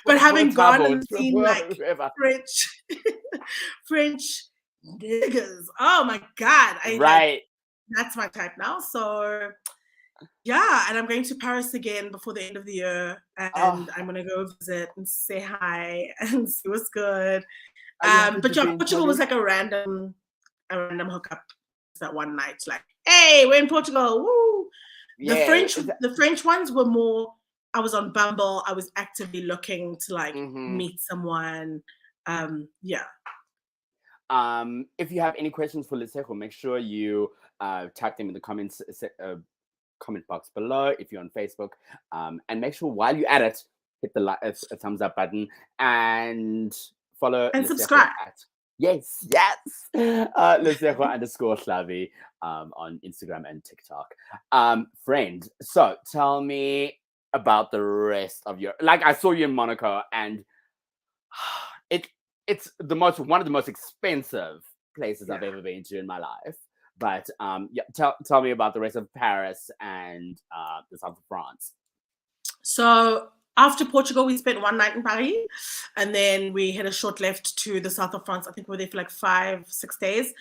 Speaker 2: but having gone and seen like French niggas. Oh my God. That's my type now. So yeah, and I'm going to Paris again before the end of the year, and I'm gonna go visit and say hi and see what's good. But yeah, Portugal was like a random hookup that one night. Like, hey, we're in Portugal, woo! Yeah. The French ones were more. I was on Bumble. I was actively looking to like meet someone. Yeah.
Speaker 1: If you have any questions for Lesego, make sure you type them in the comments. Comment box below if you're on Facebook, and make sure while you're at it, hit the a thumbs up button and follow
Speaker 2: and subscribe.
Speaker 1: Yes. Lesego _Tlhabi on Instagram and TikTok. Friend, so tell me about the rest of your. Like, I saw you in Monaco, and it's one of the most expensive places I've ever been to in my life. But tell me about the rest of Paris and the south of France.
Speaker 2: So after Portugal, we spent one night in Paris, and then we had a short left to the south of France. I think we were there for like 5-6 days,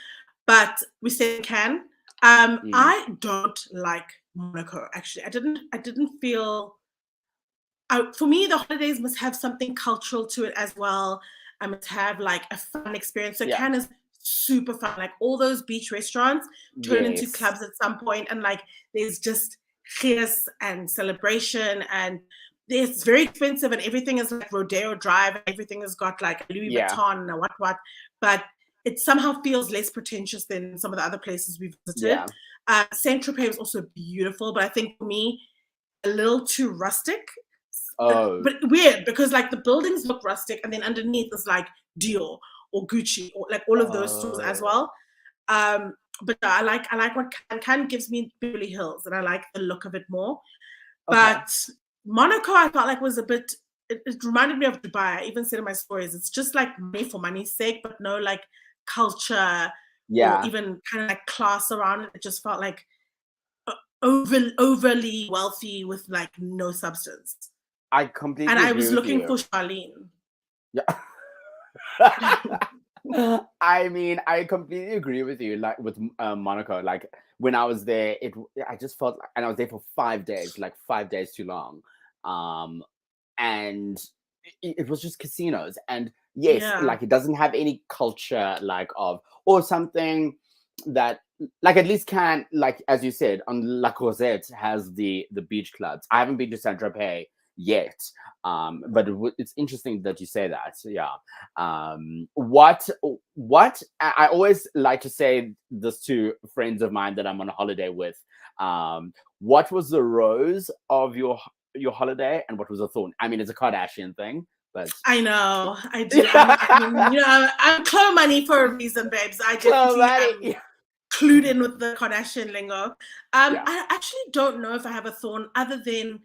Speaker 2: but we stayed in Cannes. I don't like Monaco, actually. I didn't feel. For me, the holidays must have something cultural to it as well. I must have like a fun experience. So Cannes is super fun. Like, all those beach restaurants turn into clubs at some point, and like there's just chaos and celebration, and it's very expensive, and everything is like Rodeo Drive, and everything has got like Louis Vuitton and what, but it somehow feels less pretentious than some of the other places we've visited. Saint-Tropez was also beautiful, but I think for me, a little too rustic. But weird, because like the buildings look rustic, and then underneath is like Dior or Gucci or like all of those stores as well. But I like what Cannes gives me Beverly Hills, and I like the look of it more. But Monaco, I felt like was a bit. It reminded me of Dubai. I even said in my stories, it's just like money for money's sake, but no like culture or even kind of like class around it. It just felt like overly wealthy with like no substance.
Speaker 1: I completely
Speaker 2: and I was
Speaker 1: agree
Speaker 2: looking
Speaker 1: with
Speaker 2: for Charlene.
Speaker 1: I mean, I completely agree with you. Like with Monaco, like when I was there, I just felt, and I was there for 5 days, like 5 days too long, and it was just casinos, and like it doesn't have any culture like of or something that like at least can, like as you said, on La Crozette has the beach clubs. I haven't been to Saint-Tropez yet, but it's interesting that you say that. What I always like to say this to friends of mine that I'm on a holiday with. What was the rose of your holiday, and what was the thorn? I mean, it's a Kardashian thing, but I
Speaker 2: know I do. I'm Chloe Money for a reason, babes. I definitely clued in with the Kardashian lingo. I actually don't know if I have a thorn other than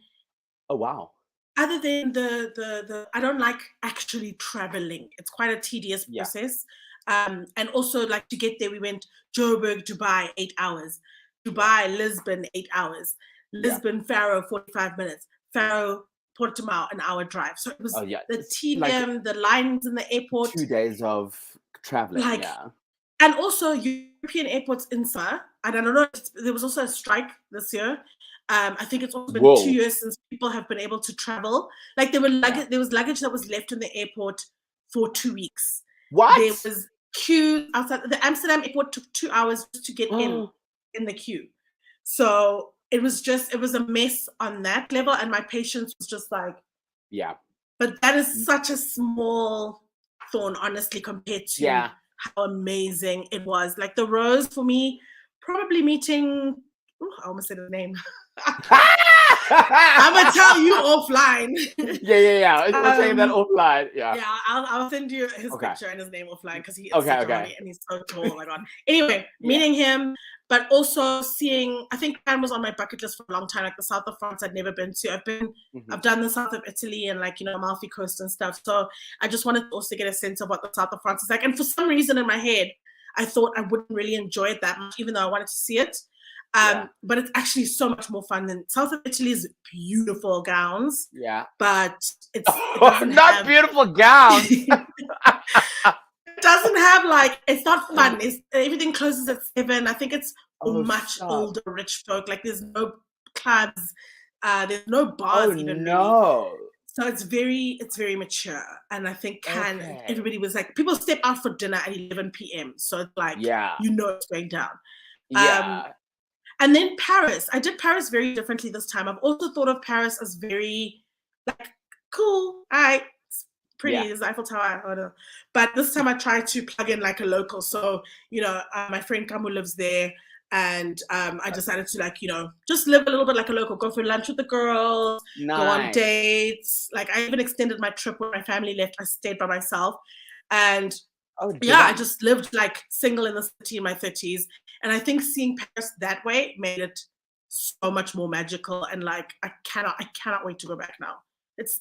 Speaker 2: other than the I don't like actually traveling. It's quite a tedious process. And also, like, to get there, we went Joburg, Dubai, 8 hours. Dubai, Lisbon, 8 hours. Lisbon, Faro, 45 minutes. Faro, Portimao, an hour drive. So it was the tedium, like, the lines in the airport.
Speaker 1: 2 days of traveling,
Speaker 2: And also European airports in summer. And I don't know, there was also a strike this year. I think it's also been 2 years since people have been able to travel. Like, there was luggage that was left in the airport for 2 weeks.
Speaker 1: What?
Speaker 2: There was queues outside. The Amsterdam airport took 2 hours just to get in the queue. So it was a mess on that level, and my patience was just like, But that is such a small thorn, honestly, compared to how amazing it was. Like, the rose for me probably meeting. I almost said his name. I'm gonna tell you offline.
Speaker 1: Yeah. We're saying that offline. Yeah.
Speaker 2: Yeah, I'll send you his picture and his name offline because he is such a hottie and he's so tall. Oh my god. Anyway, meeting him, but also seeing. I think Japan was on my bucket list for a long time. Like the south of France, I'd never been to. I've done the south of Italy and like Amalfi Coast and stuff. So I just wanted to also get a sense of what the south of France is like. And for some reason in my head, I thought I wouldn't really enjoy it that much, even though I wanted to see it. But it's actually so much more fun than south of Italy's beautiful gowns.
Speaker 1: Yeah.
Speaker 2: But it's
Speaker 1: not beautiful gowns.
Speaker 2: It doesn't have like, it's not fun. Everything closes at 7. I think it's much older rich folk. Like there's no clubs, there's no bars even.
Speaker 1: No.
Speaker 2: Really. So it's very mature. And I think everybody was like, people step out for dinner at 11 p.m. So it's like, it's going down.
Speaker 1: Yeah.
Speaker 2: And then Paris. I did Paris very differently this time. I've also thought of Paris as very, like, cool. It's pretty. It's Eiffel Tower. I don't know. But this time I tried to plug in like a local. So, my friend Kamu lives there. And I decided to like, just live a little bit like a local. Go for lunch with the girls.
Speaker 1: Nice.
Speaker 2: Go on dates. Like I even extended my trip when my family left. I stayed by myself. And I just lived like single in the city in my 30s. And I think seeing Paris that way made it so much more magical. And like, I cannot wait to go back now.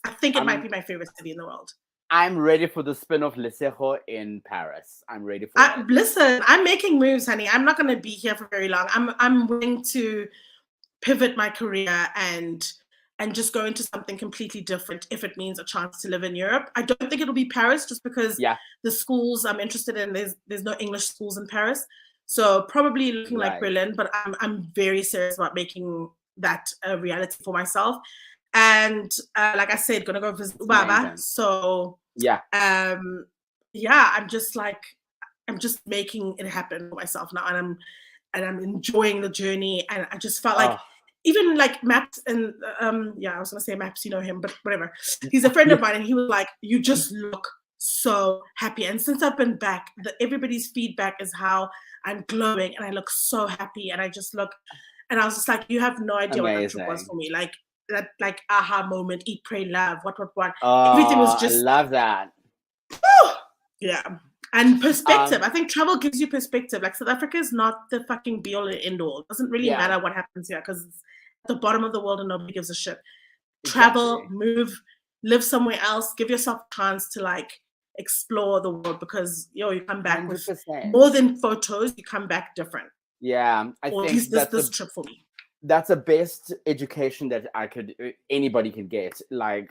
Speaker 2: I think it might be my favorite city in the world.
Speaker 1: I'm ready for the spin-off Lesego in Paris. I'm ready for it.
Speaker 2: Listen, I'm making moves, honey. I'm not going to be here for very long. I'm willing to pivot my career and just go into something completely different if it means a chance to live in Europe. I don't think it'll be Paris just because the schools I'm interested in, there's no English schools in Paris. So probably looking like Berlin, but I'm very serious about making that a reality for myself. And like I said, gonna go visit Ubaba. So I'm just making it happen for myself now, and I'm enjoying the journey. And I just felt like even like Maps and I was gonna say Maps, you know him, but whatever. He's a friend of mine, and he was like, "You just look so happy." And since I've been back, everybody's feedback is how I'm glowing and I look so happy, and I just look, and I was just like, you have no idea what that trip was for me. Like that, like aha moment, eat, pray, love, what. Everything was just.
Speaker 1: I love that.
Speaker 2: And perspective. I think travel gives you perspective. Like South Africa is not the fucking be all and end all. It doesn't really matter what happens here because it's at the bottom of the world and nobody gives a shit. Travel, move, live somewhere else. Give yourself a chance to like explore the world because you come back
Speaker 1: 100%.
Speaker 2: with more than photos. You come back different.
Speaker 1: Yeah, I think
Speaker 2: this trip for me.
Speaker 1: That's the best education that anybody can get. Like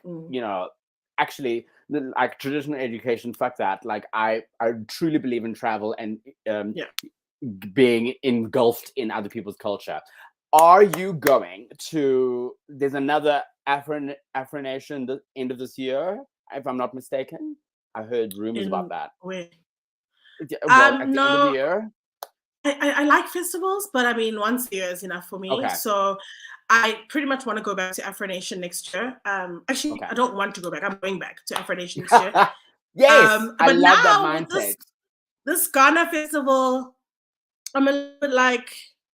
Speaker 1: actually, like traditional education, fuck that. Like I truly believe in travel and being engulfed in other people's culture. Are you going to? There's another Afro Nation the end of this year, if I'm not mistaken. I heard rumors about that.
Speaker 2: Where?
Speaker 1: At the end of the year.
Speaker 2: I like festivals, but I mean, once a year is enough for me. Okay. So I pretty much want to go back to Afro Nation next year. Actually, I don't want to go back. I'm going back to Afro Nation next year.
Speaker 1: Yes, I love that mindset.
Speaker 2: This Ghana festival, I'm a little bit like,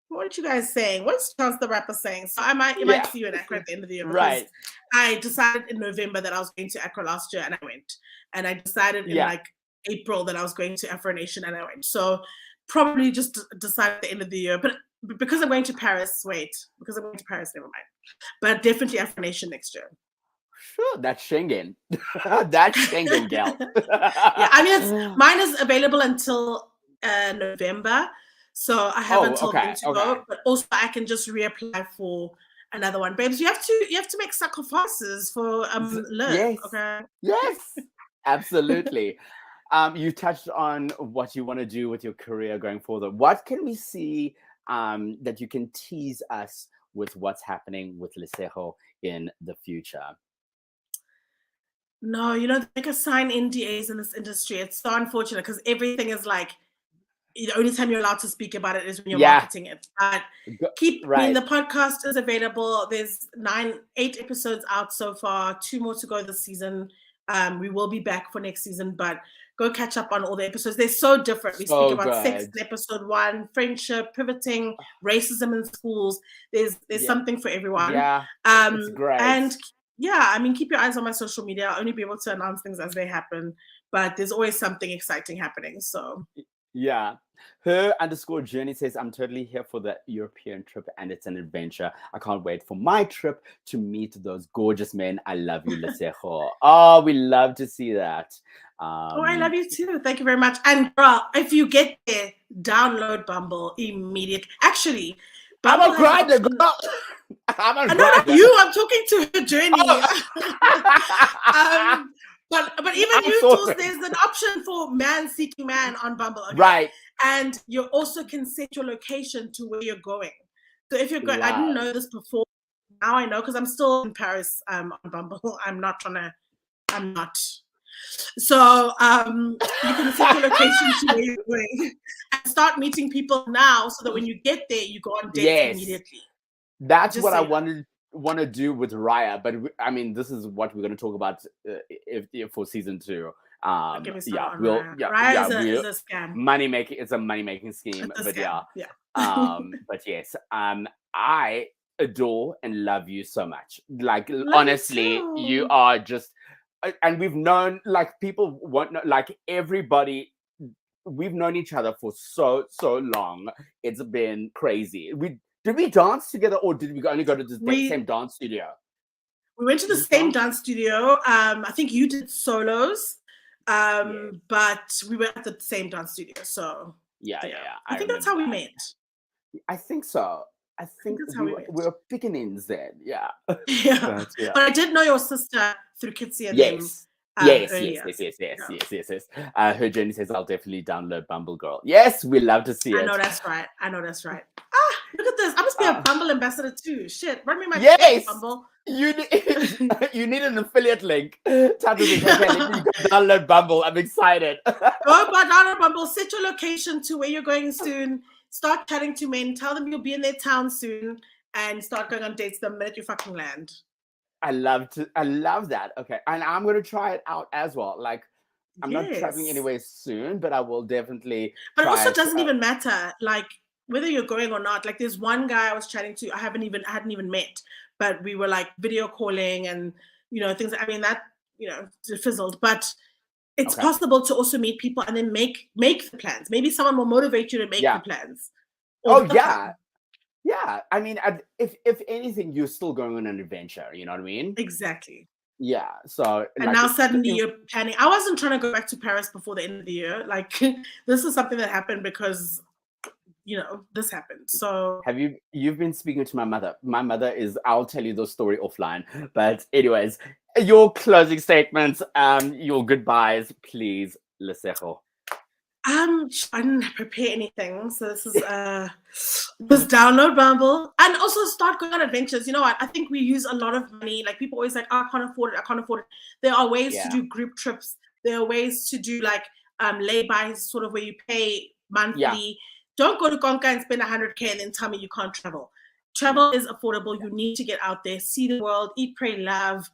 Speaker 2: what are you guys saying? What's Chance the Rapper saying? So you might see you in Accra at the end of the year. Because I decided in November that I was going to Accra last year and I went. And I decided in like April that I was going to Afro Nation and I went. So probably just decide at the end of the year. But because I'm going to Paris, never mind. But definitely Afro Nation next year.
Speaker 1: Sure, that's Schengen. That's Schengen, gal.
Speaker 2: I mean, mine is available until November. So I have until then to go. But also I can just reapply for another one. Babes, you have to make sacrifices for Lolz.
Speaker 1: Yes.
Speaker 2: Okay.
Speaker 1: Yes, absolutely. You touched on what you want to do with your career going forward. What can we see that you can tease us with what's happening with Lesego in the future?
Speaker 2: No, they make us sign NDAs in this industry. It's so unfortunate because everything is like, the only time you're allowed to speak about it is when you're marketing it. But I mean, the podcast is available. There's 8 episodes out so far, 2 more to go this season. We will be back for next season, but Go catch up on all the episodes. They're so different. We
Speaker 1: So
Speaker 2: speak about sex
Speaker 1: good.
Speaker 2: in episode 1, friendship, pivoting, racism in schools. There's
Speaker 1: Yeah.
Speaker 2: something for everyone.
Speaker 1: Yeah, it's great.
Speaker 2: And yeah, I mean, keep your eyes on my social media. I'll only be able to announce things as they happen, but there's always something exciting happening. So
Speaker 1: yeah. Her_journey says, I'm totally here for the European trip and it's an adventure. I can't wait for my trip to meet those gorgeous men. I love you, Lesego. Oh, we love to see that.
Speaker 2: I love you too. Thank you very much. And girl, if you get there, download Bumble immediately. Actually,
Speaker 1: I'm
Speaker 2: Bumble
Speaker 1: a
Speaker 2: has
Speaker 1: grinder,
Speaker 2: option-
Speaker 1: girl. I'm a
Speaker 2: No, not
Speaker 1: grinder.
Speaker 2: you. I'm talking to her journey.
Speaker 1: Oh.
Speaker 2: But even
Speaker 1: I'm
Speaker 2: you,
Speaker 1: sorry.
Speaker 2: Toolz, there's an option for man seeking man on Bumble. Okay?
Speaker 1: Right.
Speaker 2: And you also can set your location to where you're going. So if you're going, I didn't know this before. Now I know because I'm still in Paris on Bumble. I'm not. So you can set your location to where you're going and start meeting people now so that when you get there, you go on dates
Speaker 1: Yes.
Speaker 2: immediately.
Speaker 1: That's
Speaker 2: Just
Speaker 1: what I
Speaker 2: saying.
Speaker 1: want to do with Raya, but I mean, this is what we're going to talk about if for season 2.
Speaker 2: Don't get me started
Speaker 1: Yeah,
Speaker 2: on
Speaker 1: we'll
Speaker 2: Raya.
Speaker 1: yeah,
Speaker 2: Raya
Speaker 1: yeah,
Speaker 2: is a scam.
Speaker 1: money making. It's a money making scheme,
Speaker 2: It's a
Speaker 1: but
Speaker 2: scam.
Speaker 1: yeah,
Speaker 2: Yeah.
Speaker 1: but yes, I adore and love you so much. Like
Speaker 2: Love you
Speaker 1: honestly, you
Speaker 2: too.
Speaker 1: are just, and we've known, like, people won't know, like everybody. We've known each other for so long. It's been crazy. Did we dance together, or did we only go to the same dance studio?
Speaker 2: We went to the same dance studio. I think you did solos, but we were at the same dance studio. So
Speaker 1: yeah.
Speaker 2: I think that's how we met.
Speaker 1: I think so. I think
Speaker 2: that's how we
Speaker 1: we were beginnings then. Yeah.
Speaker 2: Yeah.
Speaker 1: But,
Speaker 2: But I did know your sister through Kitsy and
Speaker 1: yes.
Speaker 2: them.
Speaker 1: Yes. Her journey says, I'll definitely download Bumble Girl. Yes, we love to see it.
Speaker 2: I know that's right. Look at this. I must be a Bumble ambassador too. Shit. Run me my
Speaker 1: Yes.
Speaker 2: Bumble.
Speaker 1: You need an affiliate link. Tap into the okay, let me go download Bumble. I'm excited.
Speaker 2: Go download Bumble. Set your location to where you're going soon. Start chatting to men. Tell them you'll be in their town soon, and start going on dates the minute you fucking land.
Speaker 1: I love that. Okay, and I'm gonna try it out as well. Like, I'm not traveling anywhere soon, but I will definitely.
Speaker 2: But it also doesn't even matter, like whether you're going or not. Like, there's one guy I was chatting to. I hadn't even met, but we were like video calling and things. I mean that it fizzled, but it's possible to also meet people and then make the plans. Maybe someone will motivate you to make the plans.
Speaker 1: Yeah, I mean, if anything, you're still going on an adventure. You know what I mean?
Speaker 2: Exactly.
Speaker 1: Yeah. So.
Speaker 2: And now suddenly you're planning. I wasn't trying to go back to Paris before the end of the year. Like, this is something that happened because, this happened. So.
Speaker 1: You've been speaking to my mother. My mother is. I'll tell you the story offline. But anyways, your closing statements, your goodbyes, please, Lesego.
Speaker 2: I didn't prepare anything, so this is just download Bumble and also start going on adventures. You know what? I think we use a lot of money. Like, people always like, oh, I can't afford it. There are ways to do group trips. There are ways to do like lay-bys, sort of where you pay monthly. Yeah. Don't go to Konka and spend 100K and then tell me you can't travel. Travel is affordable. You need to get out there, see the world, eat, pray, love.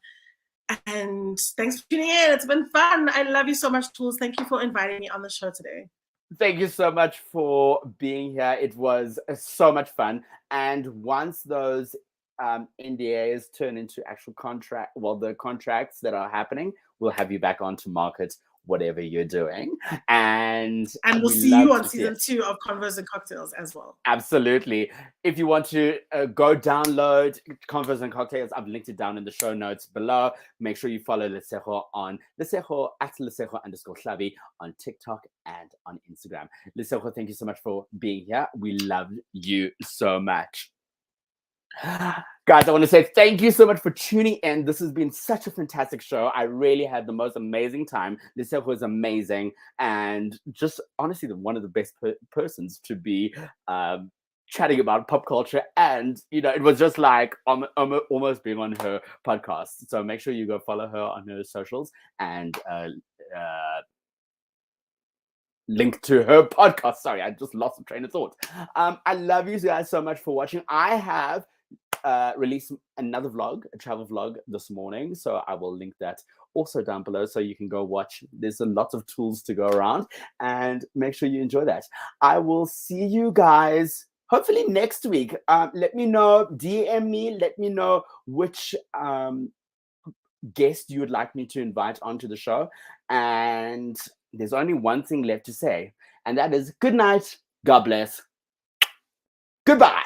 Speaker 2: And thanks for tuning in. It's been fun. I love you so much, Toolz. Thank you for inviting me on the show today.
Speaker 1: Thank you so much for being here. It was so much fun. And once those NDAs turn into actual the contracts that are happening, we'll have you back on to market whatever you're doing. And
Speaker 2: we'll see you on season 2 of Convos and Cocktails as well.
Speaker 1: Absolutely. If you want to go download Convos and Cocktails, I've linked it down in the show notes below. Make sure you follow Lesego on Lesego @Lesego_Tlhabi on TikTok and on Instagram. Lesego, thank you so much for being here. We love you so much. Guys, I want to say thank you so much for tuning in. This has been such a fantastic show. I really had the most amazing time. Lesego was amazing, and just honestly one of the best persons to be chatting about pop culture. And it was just like almost being on her podcast. So make sure you go follow her on her socials and link to her podcast. Sorry, I just lost the train of thought. I love you guys so much for watching. I have released another vlog, a travel vlog this morning. So I will link that also down below so you can go watch. There's a lot of tools to go around, and make sure you enjoy that. I will see you guys hopefully next week. Let me know, DM me, let me know which guest you would like me to invite onto the show. And there's only one thing left to say, and that is good night, God bless, goodbye.